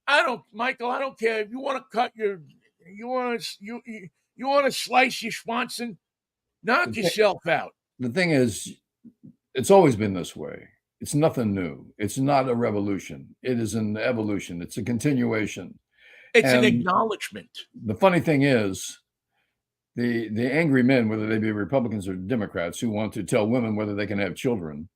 I don't, Michael. I don't care if you want to cut your, you want to slice your Swanson, knock yourself out. The thing is, it's always been this way. It's nothing new. It's not a revolution. It is an evolution. It's a continuation. It's an acknowledgement. The funny thing is, the angry men, whether they be Republicans or Democrats, who want to tell women whether they can have children,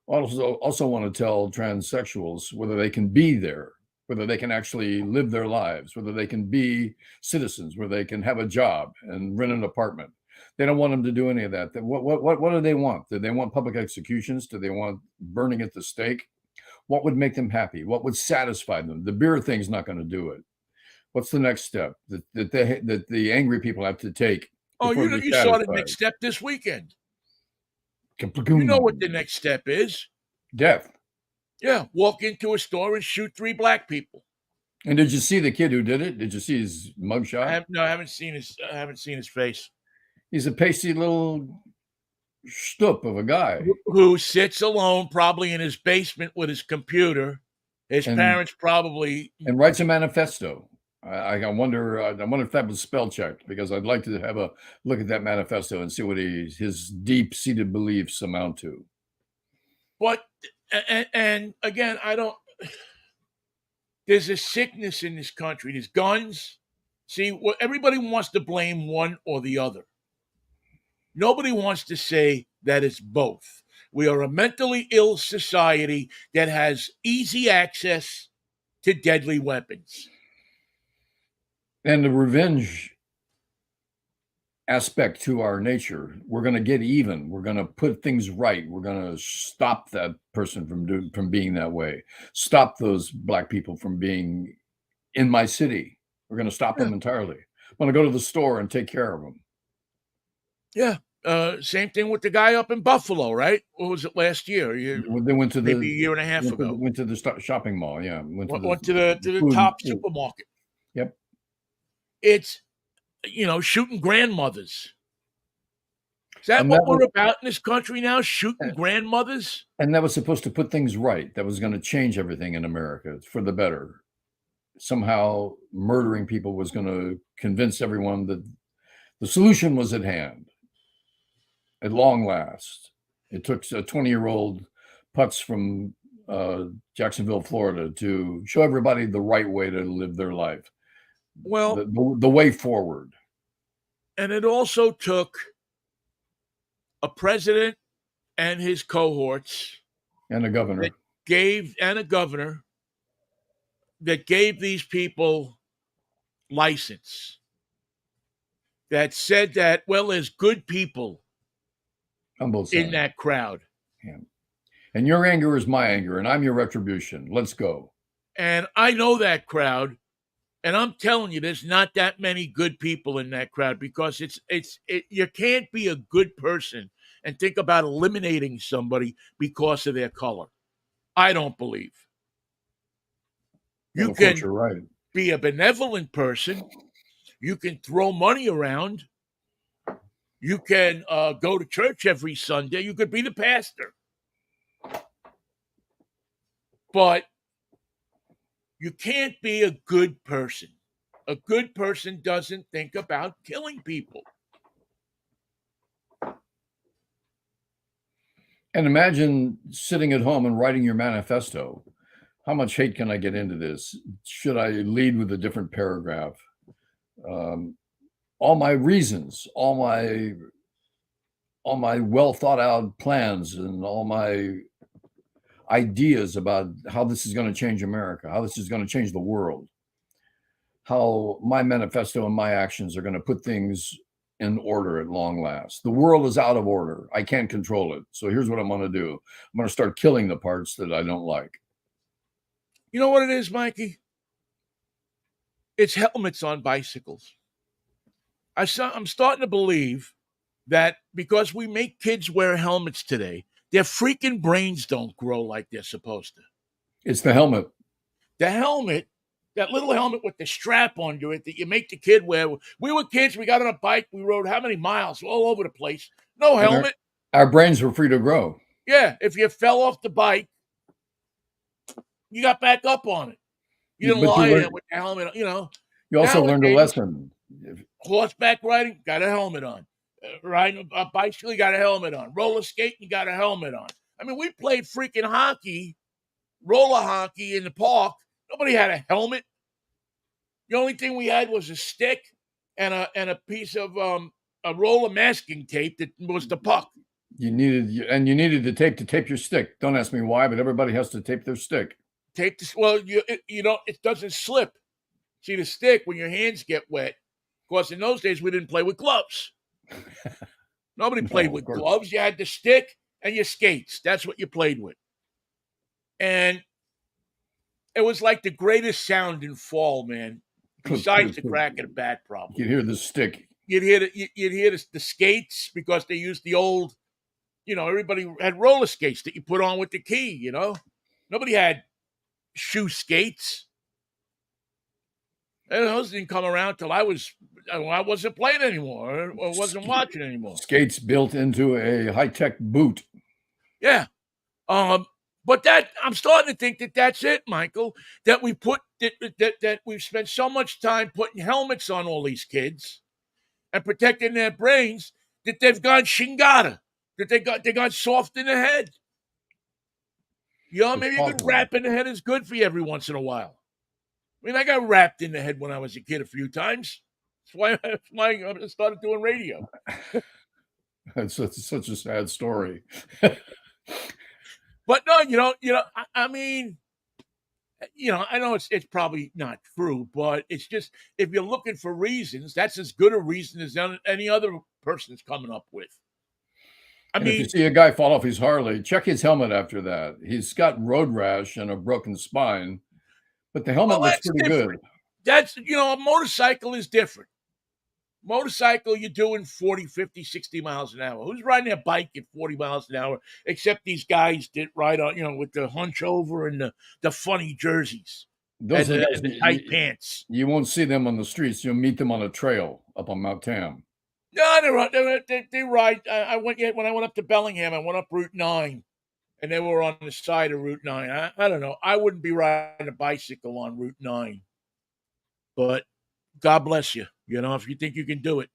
also want to tell transsexuals whether they can be there, whether they can actually live their lives, whether they can be citizens, where they can have a job and rent an apartment. They don't want them to do any of that. What do they want? Do they want public executions? Do they want burning at the stake? What would make them happy? What would satisfy them? The beer thing's not going to do it. What's the next step that the angry people have to take? Oh, you saw the next step this weekend. You know what the next step is? Death. Yeah, walk into a store and shoot 3 black people. And did you see the kid who did it? Did you see his mugshot? I haven't seen his face. He's a pasty little shtup of a guy who sits alone, probably in his basement with his computer. His parents probably, and writes a manifesto. I wonder if that was spell checked, because I'd like to have a look at that manifesto and see what his deep-seated beliefs amount to. But and again, I don't. There's a sickness in this country. There's guns. See, everybody wants to blame one or the other. Nobody wants to say that it's both. We are a mentally ill society that has easy access to deadly weapons. And the revenge aspect to our nature, we're going to get even. We're going to put things right. We're going to stop that person from being that way. Stop those black people from being in my city. We're going to stop them entirely. I'm going to go to the store and take care of them. Yeah. Same thing with the guy up in Buffalo, right? What was it last year? They went to maybe a year and a half ago. Went to the shopping mall. Yeah, went to the top supermarket. Yep. It's shooting grandmothers. Is that what we're about in this country now? Shooting grandmothers? And that was supposed to put things right. That was going to change everything in America for the better. Somehow murdering people was going to convince everyone that the solution was at hand. At long last, it took a 20-year-old putz from Jacksonville, Florida, to show everybody the right way to live their life. Well, the way forward. And it also took a president and his cohorts and a governor that gave these people license that said that, well, there's good people On both in sides. that crowd. Yeah. And your anger is my anger, and I'm your retribution. Let's go. And I know that crowd, and I'm telling you, there's not that many good people in that crowd, because you can't be a good person and think about eliminating somebody because of their color. I don't believe. Well, You of course, can you're right. be a benevolent person. You can throw money around. You can go to church every Sunday. You could be the pastor. But you can't be a good person. A good person doesn't think about killing people. And imagine sitting at home and writing your manifesto. How much hate can I get into this? Should I lead with a different paragraph? All my reasons, all my well thought out plans, and all my ideas about how this is going to change America, how this is going to change the world, how my manifesto and my actions are going to put things in order at long last. The world is out of order. I can't control it. So here's what I'm going to do. I'm going to start killing the parts that I don't like. You know what it is, Mikey? It's helmets on bicycles. I'm starting to believe that because we make kids wear helmets today, their freaking brains don't grow like they're supposed to. It's the helmet. The helmet, that little helmet with the strap onto it that you make the kid wear. We were kids, we got on a bike, we rode how many miles? All over the place. No helmet. Our brains were free to grow. Yeah, if you fell off the bike, you got back up on it. You didn't lie there with the helmet, you know. You also learned a lesson. Horseback riding, got a helmet on. Riding a bicycle, you got a helmet on. Roller skating, you got a helmet on. I mean, we played freaking hockey, roller hockey in the park. Nobody had a helmet. The only thing we had was a stick and a piece of a roll of masking tape that was the puck. You needed the tape to tape your stick. Don't ask me why, but everybody has to tape their stick. Tape this. Well, you know, it doesn't slip. See, the stick, when your hands get wet, of course, in those days we didn't play with gloves. Nobody played with gloves. You had the stick and your skates. That's what you played with. And it was like the greatest sound in fall, man. Besides the crack of the bat, probably. You'd hear the stick. You'd hear the skates, because they used the old, you know, everybody had roller skates that you put on with the key, you know. Nobody had shoe skates. And those didn't come around till I wasn't playing anymore or wasn't watching anymore. Skates built into a high-tech boot. Yeah. But that, I'm starting to think that that's it, Michael, that we put that we've spent so much time putting helmets on all these kids and protecting their brains that they've gone shingata, that they got soft in the head. You know, maybe a good rap in the head is good for you every once in a while. I mean, I got rapped in the head when I was a kid a few times. That's why I started doing radio. That's such a sad story. But no, I mean, you know, I know it's probably not true, but it's just, if you're looking for reasons, that's as good a reason as any other person's coming up with. I mean, if you see a guy fall off his Harley, check his helmet after that. He's got road rash and a broken spine, but the helmet looks pretty good. That's, you know, a motorcycle is different. Motorcycle, you're doing 40, 50, 60 miles an hour. Who's riding their bike at 40 miles an hour? Except these guys that ride on, you know, with the hunch over and the funny jerseys. Those are guys, the tight pants. You won't see them on the streets. You'll meet them on a trail up on Mount Tam. No, they ride. When I went up to Bellingham, I went up Route 9, and they were on the side of Route 9. I don't know. I wouldn't be riding a bicycle on Route 9. But God bless you. You know, if you think you can do it.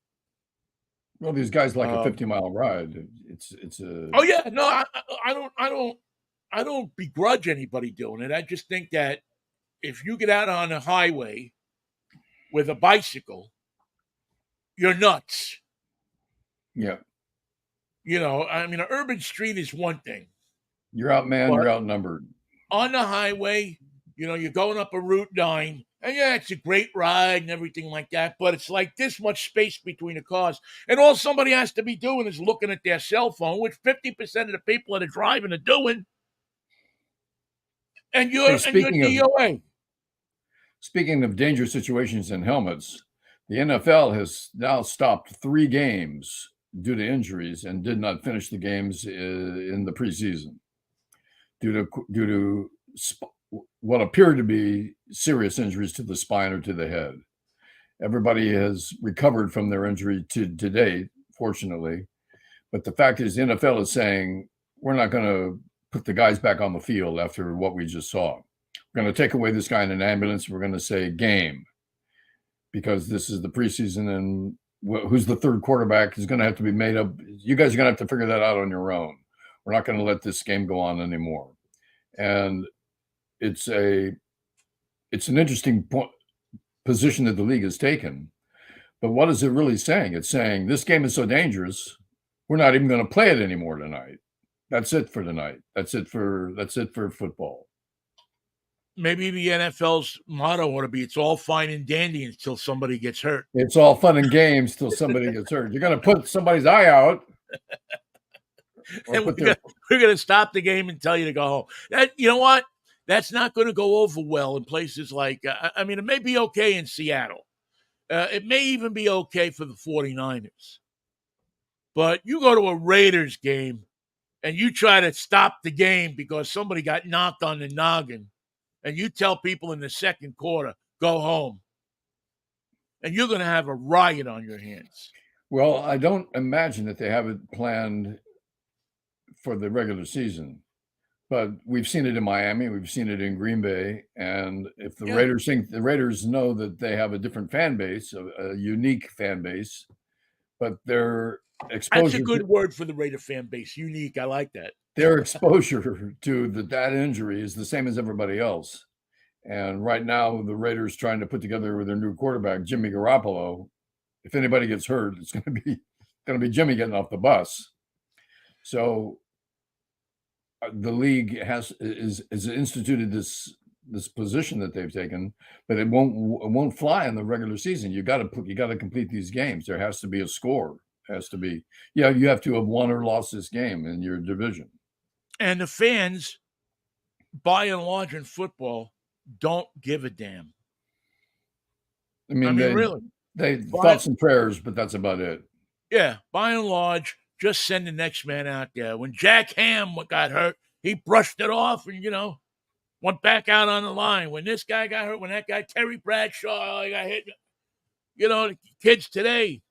Well, these guys like a 50-mile ride. It's a. Oh yeah, no, I don't begrudge anybody doing it. I just think that if you get out on a highway with a bicycle, you're nuts. Yeah. You know, I mean, an urban street is one thing. You're outmanned. You're outnumbered. On the highway, you know, you're going up a Route 9, And yeah, it's a great ride and everything like that, but it's like this much space between the cars. And all somebody has to be doing is looking at their cell phone, which 50% of the people that are driving are doing, and Hey, you're DOA. speaking of dangerous situations and helmets, the NFL has now stopped 3 games due to injuries and did not finish the games in the preseason due to what appeared to be serious injuries to the spine or to the head. Everybody has recovered from their injury to date, fortunately. But the fact is, the NFL is saying we're not going to put the guys back on the field after what we just saw. We're going to take away this guy in an ambulance. We're going to say game because this is the preseason, and who's the third quarterback is going to have to be made up. You guys are going to have to figure that out on your own. We're not going to let this game go on anymore. And it's an interesting position that the league has taken. But what is it really saying? It's saying this game is so dangerous, we're not even going to play it anymore tonight. That's it for tonight. That's it for football. Maybe the NFL's motto ought to be it's all fine and dandy until somebody gets hurt. It's all fun and games till somebody gets hurt. You're going to put somebody's eye out. And we're going to stop the game and tell you to go home. You know what? That's not going to go over well in places like, I mean, it may be okay in Seattle. It may even be okay for the 49ers. But you go to a Raiders game and you try to stop the game because somebody got knocked on the noggin, and you tell people in the second quarter, go home, and you're going to have a riot on your hands. Well, I don't imagine that they have it planned for the regular season, but we've seen it in Miami. We've seen it in Green Bay. And if the Raiders think the Raiders know that they have a different fan base, a unique fan base, but their exposure. That's a good word for the Raider fan base. Unique. I like that. Their exposure to that injury is the same as everybody else. And right now, the Raiders trying to put together with their new quarterback, Jimmy Garoppolo. If anybody gets hurt, it's going to be Jimmy getting off the bus. So the league is instituted this position that they've taken, but it won't fly in the regular season. You got to complete these games. There has to be a score. It has to be, you have to have won or lost this game in your division. And the fans, by and large in football, don't give a damn. I mean really, they thoughts and prayers, but that's about it. Yeah, by and large, just send the next man out there. When Jack Ham got hurt, he brushed it off and, went back out on the line. When this guy got hurt, when that guy, Terry Bradshaw, got hit, the kids today,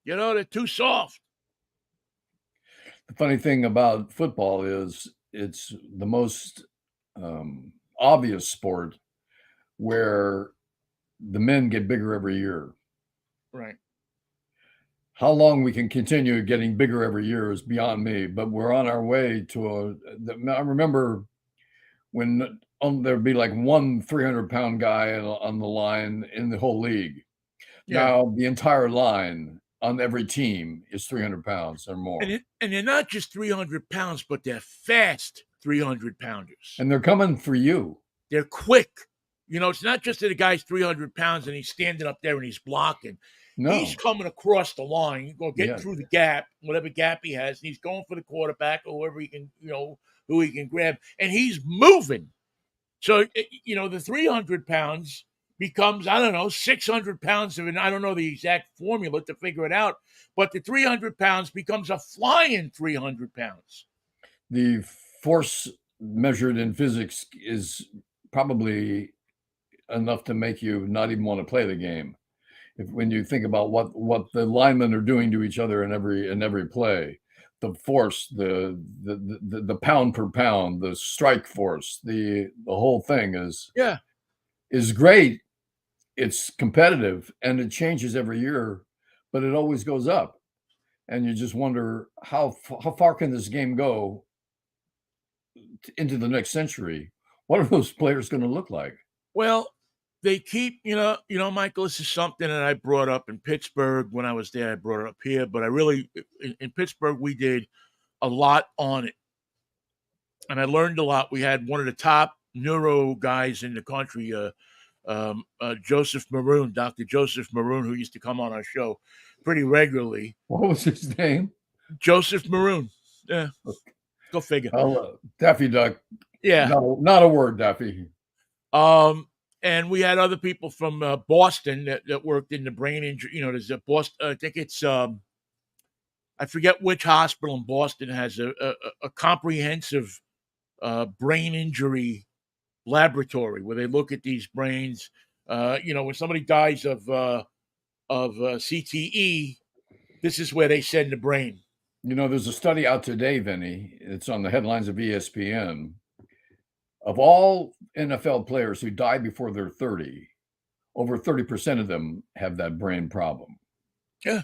they're too soft. The funny thing about football is it's the most obvious sport where the men get bigger every year. Right. How long we can continue getting bigger every year is beyond me, but we're on our way to I remember when there'd be like one 300-pound guy on the line in the whole league. Yeah. Now the entire line on every team is 300 pounds or more. And they're not just 300 pounds, but they're fast 300-pounders. And they're coming for you. They're quick. It's not just that the guy's 300 pounds and he's standing up there and he's blocking. No. He's coming across the line, getting through the gap, whatever gap he has, and he's going for the quarterback or whoever he can, who he can grab, and he's moving. So, the 300 pounds becomes, 600 pounds of, and I don't know the exact formula to figure it out, but the 300 pounds becomes a flying 300 pounds. The force measured in physics is probably enough to make you not even want to play the game. When you think about what the linemen are doing to each other in every play, the force, the pound per pound, the strike force, the whole thing is great. It's competitive and it changes every year, but it always goes up. And you just wonder how far can this game go into the next century? What are those players going to look like? Well, they keep, Michael, this is something that I brought up in Pittsburgh when I was there. I brought it up here, but I really, in Pittsburgh, we did a lot on it. And I learned a lot. We had one of the top neuro guys in the country. Joseph Maroon, Dr. Joseph Maroon, who used to come on our show pretty regularly. What was his name? Joseph Maroon. Yeah, go figure. Daffy Duck. Yeah. Not a word, Daffy. And we had other people from Boston that worked in the brain injury. There's a Boston. I think it's I forget which hospital in Boston has a comprehensive brain injury laboratory where they look at these brains. When somebody dies of CTE, this is where they send the brain. There's a study out today, Vinnie. It's on the headlines of ESPN. Of all NFL players who die before they're 30, over 30% of them have that brain problem. Yeah.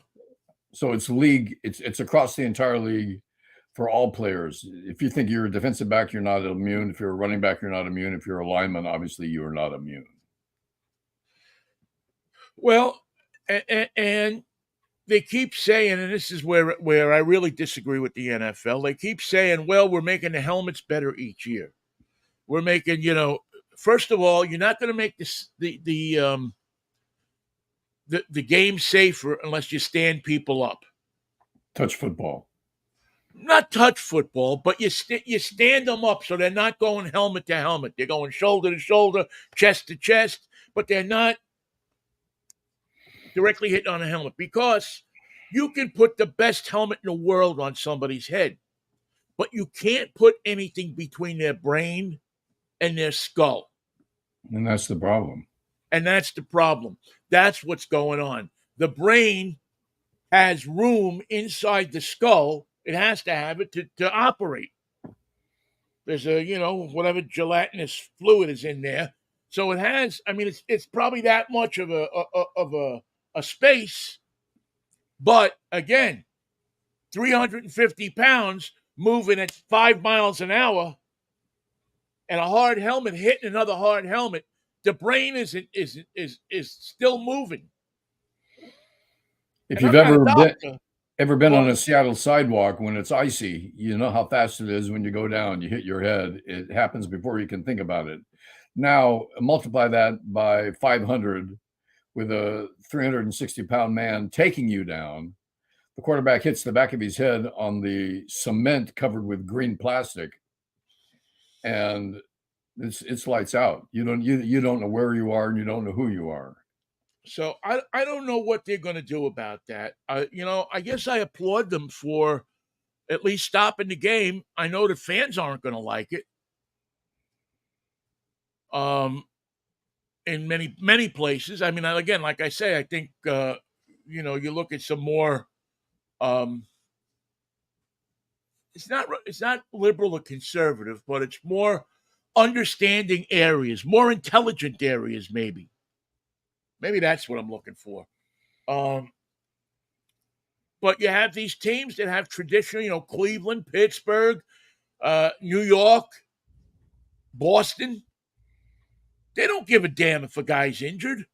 So it's across the entire league for all players. If you think you're a defensive back, you're not immune. If you're a running back, you're not immune. If you're a lineman, obviously you are not immune. Well, and they keep saying, and this is where I really disagree with the NFL. They keep saying, well, we're making the helmets better each year. We're making, first of all, you're not going to make the game safer unless you stand people up. Touch football. Not touch football, but you stand them up so they're not going helmet to helmet. They're going shoulder to shoulder, chest to chest, but they're not directly hitting on a helmet, because you can put the best helmet in the world on somebody's head, but you can't put anything between their brain and their skull. And that's the problem. That's what's going on. The brain has room inside the skull. It has to have it to operate. There's whatever gelatinous fluid is in there. So it has, it's probably that much of a space. But again, 350 pounds moving at 5 miles an hour and a hard helmet hitting another hard helmet, the brain is still moving. If you've ever been on a Seattle sidewalk when it's icy, you know how fast it is when you go down, you hit your head. It happens before you can think about it. Now, multiply that by 500 with a 360-pound man taking you down. The quarterback hits the back of his head on the cement covered with green plastic, and it's lights out. You don't know where you are, and you don't know who you are. So I don't know what they're going to do about that. I guess I applaud them for at least stopping the game. I know the fans aren't going to like it. In many places. Again, like I say, I think you look at some more. It's not liberal or conservative, but it's more understanding areas, more intelligent areas, maybe. Maybe that's what I'm looking for. But you have these teams that have tradition, Cleveland, Pittsburgh, New York, Boston. They don't give a damn if a guy's injured.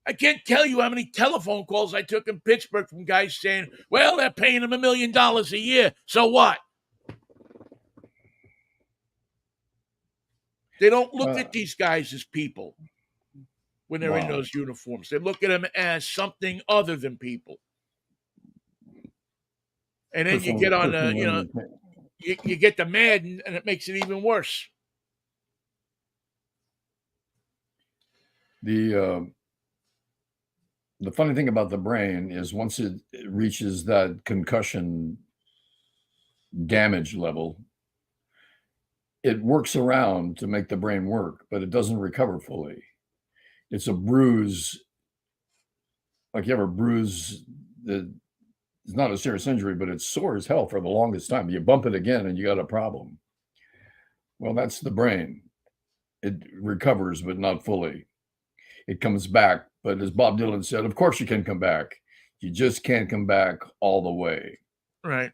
I can't tell you how many telephone calls I took in Pittsburgh from guys saying, well, they're paying him $1 million a year. So what? They don't look at these guys as people when they're in those uniforms. They look at them as something other than people. And then you get on you get the mad, and it makes it even worse. The funny thing about the brain is once it reaches that concussion damage level, it works around to make the brain work, but it doesn't recover fully. It's a bruise, like you have a bruise that is not a serious injury, but it's sore as hell for the longest time. You bump it again and you got a problem. Well, that's the brain. It recovers, but not fully. It comes back. But as Bob Dylan said, of course you can come back. You just can't come back all the way. Right.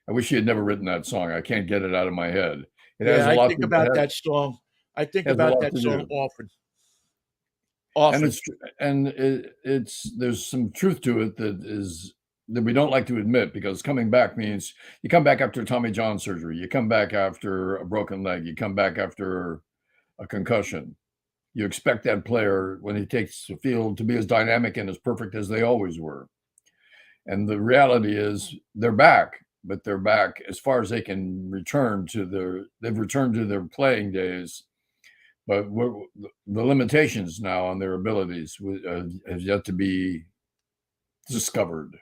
I wish he had never written that song. I can't get it out of my head. I think about that song. I think about that song often. And it's there's some truth to it that is that we don't like to admit, because coming back means you come back after Tommy John surgery, you come back after a broken leg, you come back after a concussion. You expect that player, when he takes the field, to be as dynamic and as perfect as they always were. And the reality is they're back, but they're back as far as they can return to they've returned to their playing days. But the limitations now on their abilities have yet to be discovered.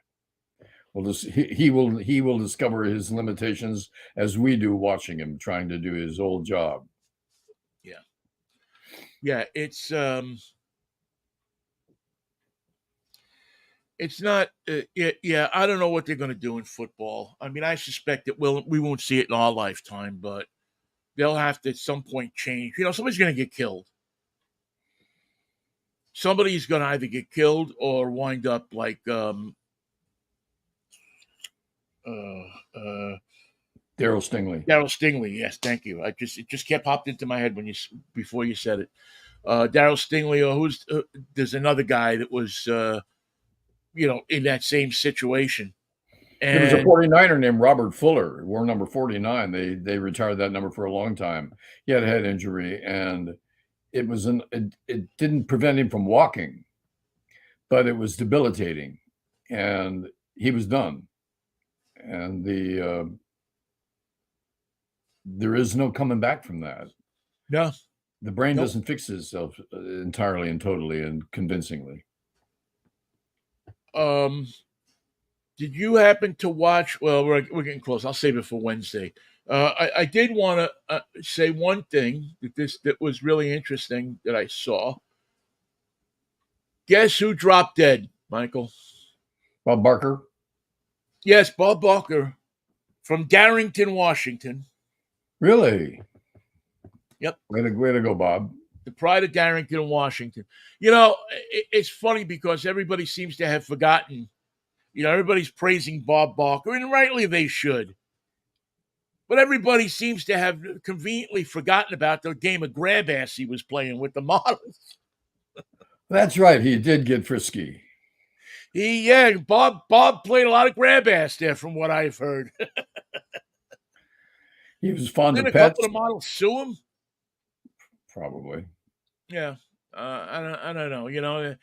Well, he will discover his limitations as we do, watching him trying to do his old job. Yeah, yeah. It's not. Yeah, I don't know what they're going to do in football. I mean, I suspect that we won't see it in our lifetime, but they'll have to at some point change. Somebody's going to get killed. Somebody's going to either get killed or wind up like Daryl Stingley. Daryl Stingley. Yes, thank you. It just kept popped into my head before you said it. Daryl Stingley, or there's another guy that was in that same situation. There was a 49er named Robert Fuller, wore number 49. They retired that number for a long time. He had a head injury, and it didn't prevent him from walking, but it was debilitating, and he was done. And there is no coming back from that. No, the brain doesn't fix itself entirely and totally and convincingly. Did you happen to watch? Well, we're getting close. I'll save it for Wednesday. I did want to say one thing that was really interesting that I saw. Guess who dropped dead, Michael? Bob Barker? Yes, Bob Barker from Darrington, Washington. Really? Yep. Way to go, Bob. The pride of Darrington, Washington. It's funny because everybody seems to have forgotten. Everybody's praising Bob Barker, and rightly they should. But everybody seems to have conveniently forgotten about the game of grab ass he was playing with the models. That's right. He did get frisky. Bob played a lot of grab ass there, from what I've heard. He was fond of Didn't pets. a couple of models sue him? Probably. Yeah. I don't know.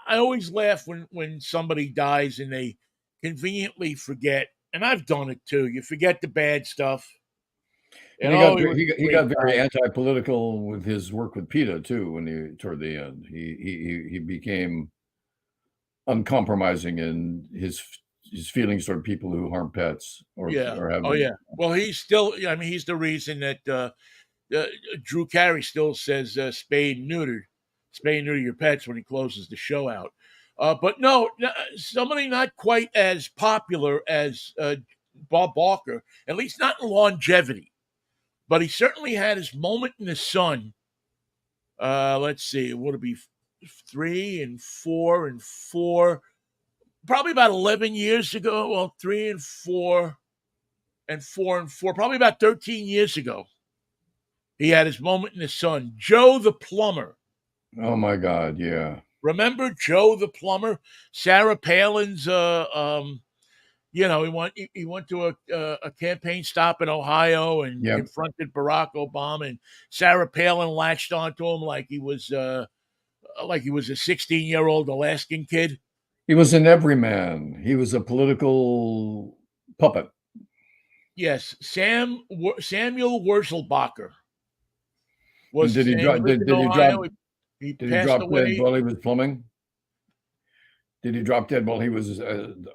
I always laugh when somebody dies and they conveniently forget, and I've done it too. You forget the bad stuff. And he got very anti-political with his work with PETA too. Toward the end, he became uncompromising in his feelings toward people who harm pets or have. Oh yeah. Well, he's the reason that Drew Carey still says spay and neuter your pets when he closes the show out. But no, somebody not quite as popular as Bob Barker, at least not in longevity. But he certainly had his moment in the sun. Let's see, would it be 3 and 4 and 4? Probably about 11 years ago. Well, 3 and 4 and 4 and 4. Probably about 13 years ago. He had his moment in the sun. Joe the Plumber. Oh my God, yeah. Remember Joe the Plumber? Sarah Palin's he went to a campaign stop in Ohio and confronted Barack Obama, and Sarah Palin latched onto him like he was a 16-year-old Alaskan kid. He was an everyman. He was a political puppet. Yes, Samuel Wurzelbacher was. Did he drop dead while he was plumbing? Did he drop dead while he was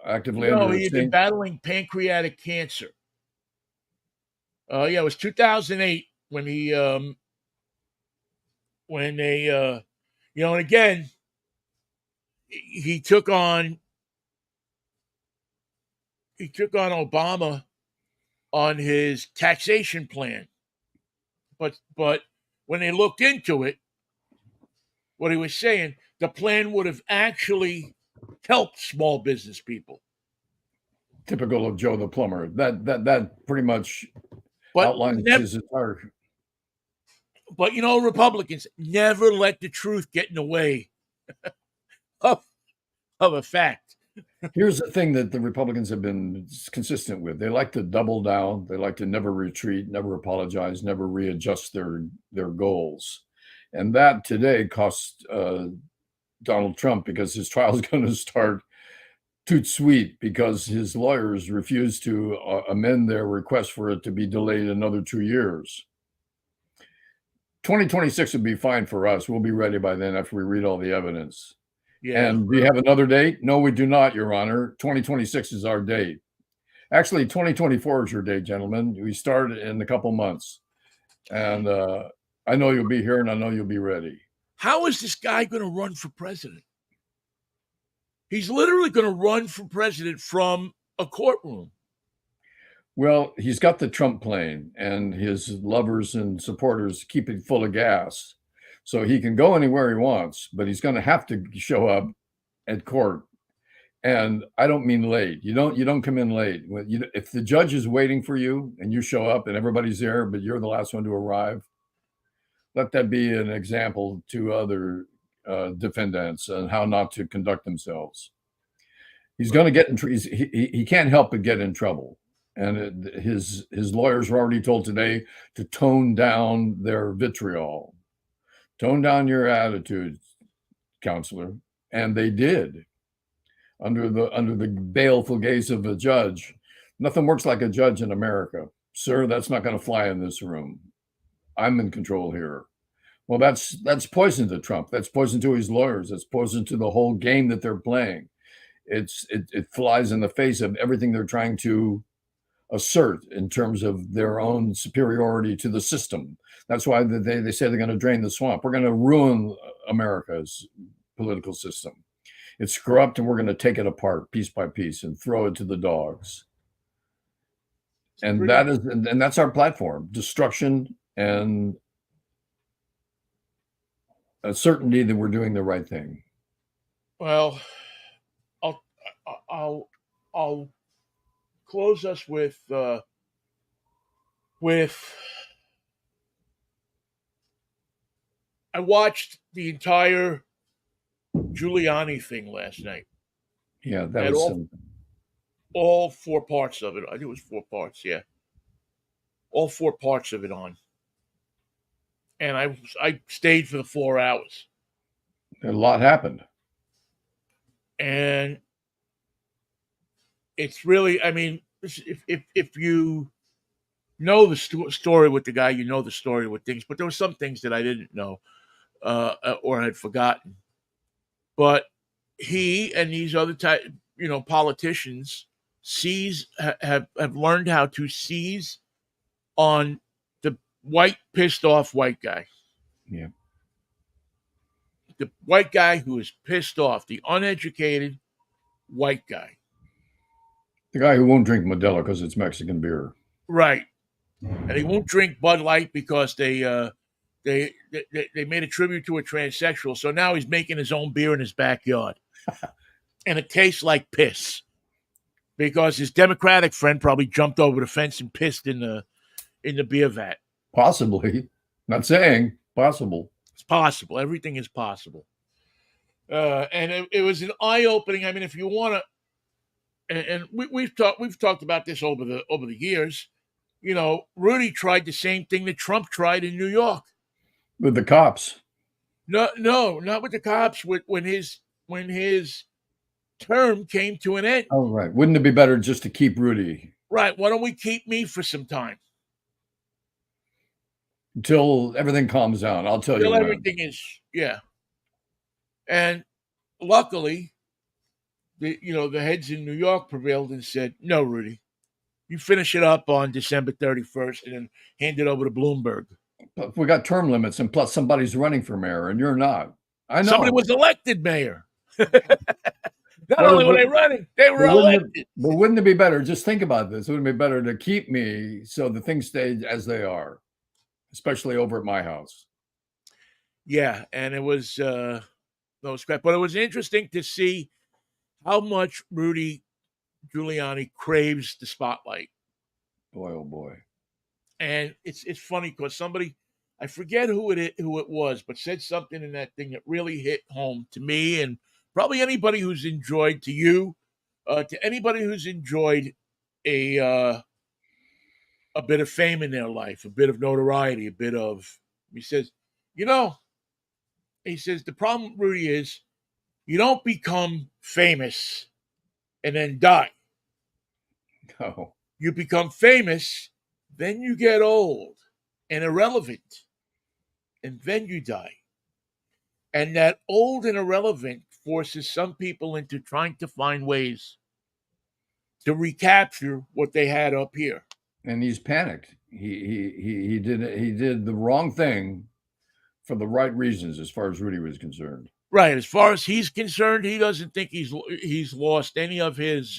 actively under? No, he had been battling pancreatic cancer. It was 2008 when he, and again, he took on Obama on his taxation plan. But when they looked into it, what he was saying, the plan would have actually helped small business people. Typical of Joe the Plumber. That pretty much outlines his entire. But Republicans never let the truth get in the way of a fact. Here's the thing that the Republicans have been consistent with. They like to double down. They like to never retreat, never apologize, never readjust their goals. And that today cost Donald Trump because his trial is going to start toot sweet because his lawyers refused to amend their request for it to be delayed another 2 years. 2026 would be fine for us. We'll be ready by then after we read all the evidence. Yeah. And do you have another date? No, we do not, Your Honor. 2026 is our date. Actually, 2024 is your date, gentlemen. We start in a couple months. And I know you'll be here and I know you'll be ready. How is this guy going to run for president? He's literally going to run for president from a courtroom. Well, he's got the Trump plane, and his lovers and supporters keep it full of gas. So he can go anywhere he wants, but he's going to have to show up at court. And I don't mean late. You don't come in late. If the judge is waiting for you and you show up and everybody's there, but you're the last one to arrive, let that be an example to other defendants on how not to conduct themselves. He's going to get in. He can't help but get in trouble. And his lawyers were already told today to tone down their vitriol, tone down your attitude, counselor, and they did. Under the baleful gaze of a judge, nothing works like a judge in America, sir. That's not going to fly in this room. I'm in control here. Well, that's poison to Trump. That's poison to his lawyers. That's poison to the whole game that they're playing. It flies in the face of everything they're trying to assert in terms of their own superiority to the system. That's why they say they're going to drain the swamp. We're going to ruin America's political system. It's corrupt, and we're going to take it apart piece by piece and throw it to the dogs. And that's our platform: destruction and a certainty that we're doing the right thing. Well, I'll close us with I watched the entire Giuliani thing last night. Yeah, that was all 4 parts of it. I think it was 4 parts. Yeah, all 4 parts of it on, and I stayed for the 4 hours. A lot happened, and it's really. I mean, if you know the story with the guy, you know the story with things, but there were some things that I didn't know or had forgotten. But he and these other politicians have learned how to seize on the pissed off white guy. Yeah. The white guy who is pissed off, the uneducated white guy. The guy who won't drink Modelo because it's Mexican beer. Right. And he won't drink Bud Light because they made a tribute to a transsexual. So now he's making his own beer in his backyard. And it tastes like piss. Because his Democratic friend probably jumped over the fence and pissed in the beer vat. Possibly. Not saying. Possible. It's possible. Everything is possible. And it was an eye-opening. I mean, if you want to, and we've talked about this over the years. You know, Rudy tried the same thing that Trump tried in New York with the cops. No, not with the cops. When his term came to an end. Oh, right. Wouldn't it be better just to keep Rudy? Right. Why don't we keep me for some time? Until everything calms down. I'll tell you. Until everything is, yeah. And luckily, the heads in New York prevailed and said, no, Rudy, you finish it up on December 31st and then hand it over to Bloomberg. But we got term limits, and plus somebody's running for mayor, and you're not. I know. Somebody was elected mayor. Not only were they running, they were elected. But wouldn't it be better? Just think about this. Wouldn't it be better to keep me so the things stay as they are, especially over at my house? Yeah, and it was no scrap. But it was interesting to see how much Rudy Giuliani craves the spotlight. Boy, oh boy. And it's funny because somebody, I forget who it was, but said something in that thing that really hit home to me and probably anybody who's enjoyed, to you, To anybody who's enjoyed a uh, a bit of fame in their life, a bit of notoriety, a bit of, he says, you know, he says the problem, Rudy, is you don't become famous and then die. Oh, You become famous, then you get old and irrelevant, and then you die. And that old and irrelevant forces some people into trying to find ways to recapture what they had up here. and he's panicked. He did the wrong thing for the right reasons, as far as Rudy was concerned. Right. As far as he's concerned, he doesn't think he's lost any of his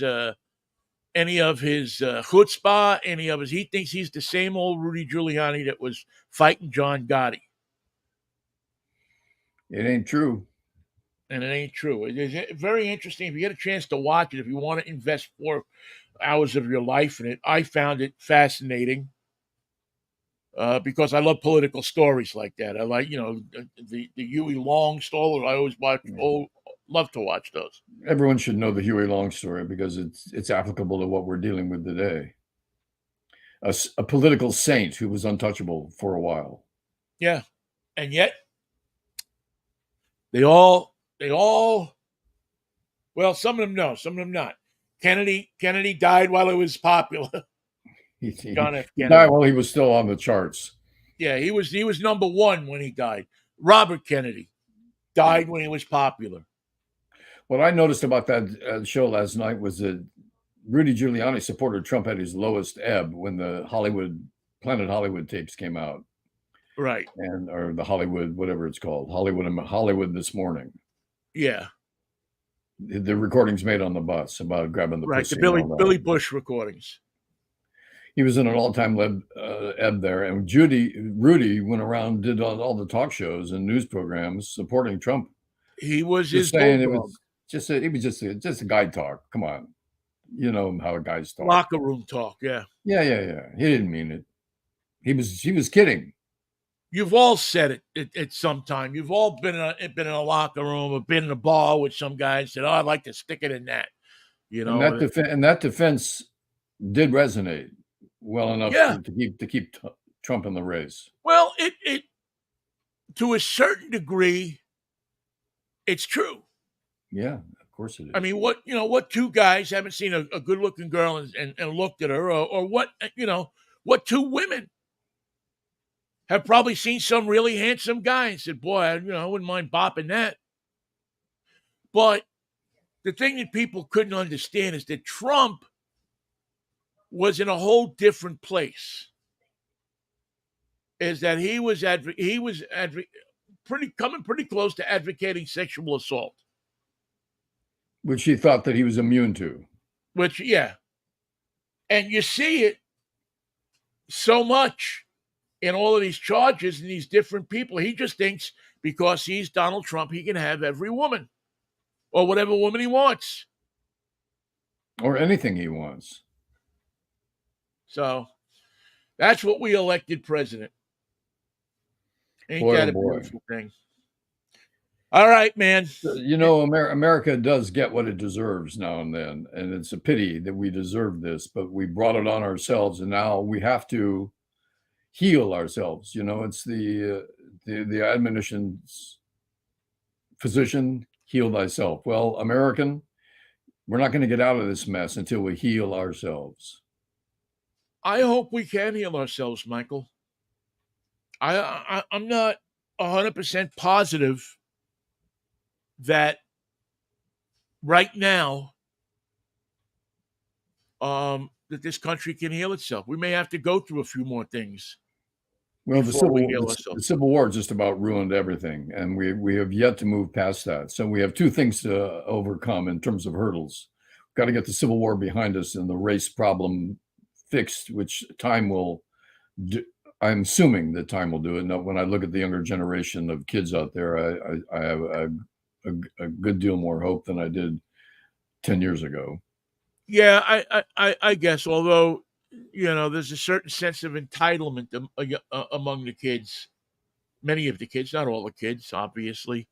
chutzpah, any of his. He thinks he's the same old Rudy Giuliani that was fighting John Gotti, It ain't true. and it ain't true. It is very interesting. If you get a chance to watch it, if you want to invest 4 hours of your life in it, I found it fascinating. Because I love political stories like that. I like, the Huey Long story. I always love to watch those. Everyone should know the Huey Long story because it's applicable to what we're dealing with today. A political saint who was untouchable for a while. Yeah, and yet they all, well, some of them no, some of them not. Kennedy died while it was popular. John F. He Kennedy. died while he was still on the charts. Yeah, he was number one when he died. Robert Kennedy died when he was popular. What I noticed about that show last night was that Rudy Giuliani supported Trump at his lowest ebb when the Planet Hollywood tapes came out. Right. Or the Hollywood, whatever it's called, Hollywood This Morning. Yeah. The recordings made on the bus about grabbing the pussy. The Billy Bush recordings. He was in an all-time ebb there, and Rudy went around, did all the talk shows and news programs supporting Trump. He was just saying it was just a guy talk. Come on, you know how guys talk. Locker room talk. Yeah. Yeah. He didn't mean it. He was kidding. You've all said it at some time. You've all been in a locker room or been in a bar with some guy and said, "Oh, I'd like to stick it in that." You know, and that defense did resonate well enough to keep Trump in the race. Well, it to a certain degree, it's true. Yeah, of course it is. I mean, what two guys haven't seen a good-looking girl and looked at her, or what two women have probably seen some really handsome guy and said, boy, I wouldn't mind bopping that. But the thing that people couldn't understand is that Trump was in a whole different place. Is that he was coming pretty close to advocating sexual assault, which he thought that he was immune to. Which, yeah, and you see it so much in all of these charges and these different people. He just thinks because he's Donald Trump, he can have every woman or whatever woman he wants. Or anything he wants. So that's what we elected president. Ain't that a beautiful thing? All right, man. You know, America does get what it deserves now and then, and it's a pity that we deserve this, but we brought it on ourselves, and now we have to heal ourselves. You know, it's the admonition's physician, heal thyself. Well, American, we're not going to get out of this mess until we heal ourselves. I hope we can heal ourselves, Michael. I'm not 100% positive that right now that this country can heal itself. We may have to go through a few more things. Well, the Civil War just about ruined everything, and we have yet to move past that. So we have two things to overcome in terms of hurdles. We've got to get the Civil War behind us and the race problem fixed, which time will do. I'm assuming that time will do it. Now, when I look at the younger generation of kids out there, I have a good deal more hope than I did 10 years ago. Yeah, I guess, although, there's a certain sense of entitlement among the kids, many of the kids, not all the kids, obviously,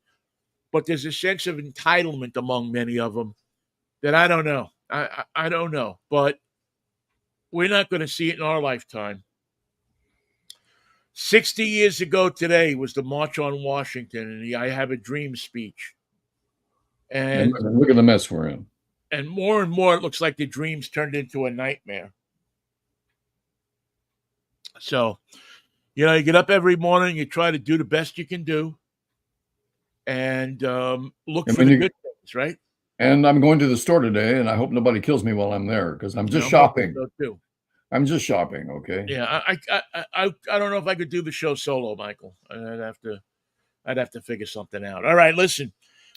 but there's a sense of entitlement among many of them that I don't know. I don't know, but we're not going to see it in our lifetime. 60 years ago today was the March on Washington and the I Have a Dream speech. And And look at the mess we're in. and more it looks like the dreams turned into a nightmare. So, you get up every morning, you try to do the best you can do, and look And for when the you good things, right? and I'm going to the store today, and I hope nobody kills me while I'm there because I'm just I'm hoping shopping. so too. I'm just shopping, okay? Yeah, I don't know if I could do the show solo, Michael. I'd have to figure something out. All right, listen.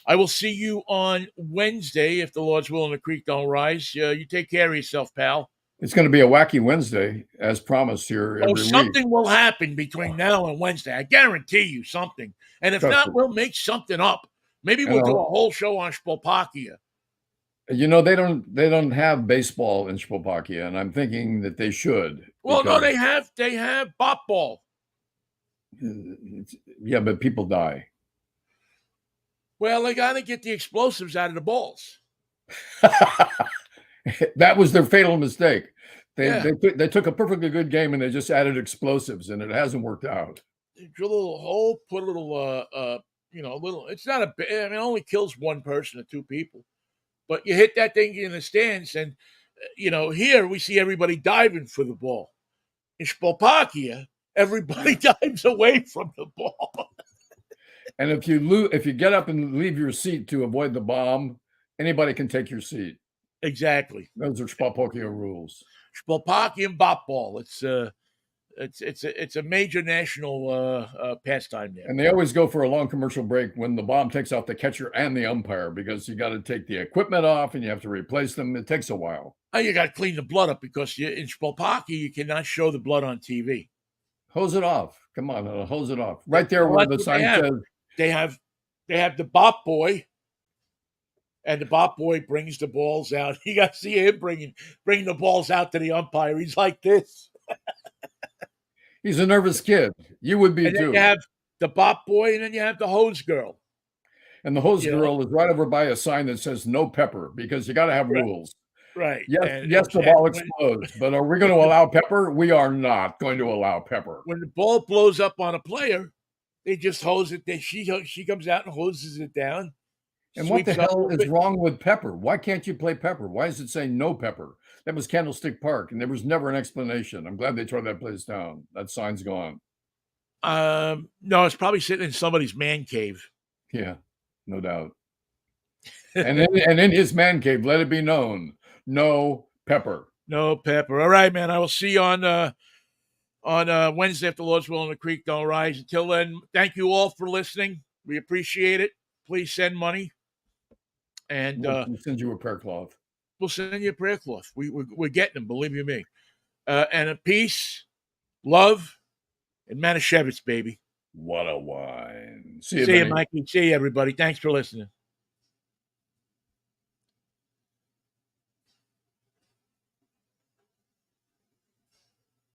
I will see you on Wednesday if the Lord's will and the creek don't rise. You take care of yourself, pal. It's going to be a wacky Wednesday, as promised here Oh, every week. something will happen between now and Wednesday. I guarantee you something. And if Trust not, me. we'll make something up. Maybe And we'll do a whole show on Spolpakia. they don't have baseball in Slovakia, and I'm thinking that they should. Well, no, Because they have bop ball. yeah, but people die. Well, they got to get the explosives out of the balls. That was their fatal mistake. Yeah. They took a perfectly good game and they just added explosives, and it hasn't worked out. Drill a little hole, put a little, a little. It's not a. It only kills one person or two people, but you hit that thing in the stands, and here we see everybody diving for the ball. In Slovakia, everybody dives away from the ball. And if you get up and leave your seat to avoid the bomb, anybody can take your seat. Exactly. Those are Slovakia rules. Slovakian bop ball. It's a major national pastime there. And they always go for a long commercial break when the bomb takes off the catcher and the umpire because you got to take the equipment off and you have to replace them. It takes a while. Oh, you got to clean the blood up because in Slovakia you cannot show the blood on TV. Hose it off. Come on, hose it off. Right there where the sign says. They have the bop boy, and the bop boy brings the balls out. You got to see him bringing the balls out to the umpire. He's like this. He's a nervous kid. You would be and too. Then you have the bop boy, and then you have the hose girl. And the hose girl is right over by a sign that says no pepper because you got to have rules. Right. Yes, the ball explodes, but are we going to allow pepper? We are not going to allow pepper. When the ball blows up on a player, they just hose it. She comes out and hoses it down. And what the hell is wrong with pepper? Why can't you play pepper? Why is it saying no pepper? That was Candlestick Park, and there was never an explanation. I'm glad they tore that place down. That sign's gone. No, it's probably sitting in somebody's man cave. Yeah, no doubt. and in his man cave, let it be known, no pepper. No pepper. All right, man. I will see you on Wednesday if the Lord's will and the creek don't rise. Until then, thank you all for listening. We appreciate it. Please send money. And we'll send you a prayer cloth. We'll send you a prayer cloth. We're getting them, believe you me. And a peace, love, and Manischewitz, baby. What a wine. See you, Mikey. See you, everybody. Thanks for listening.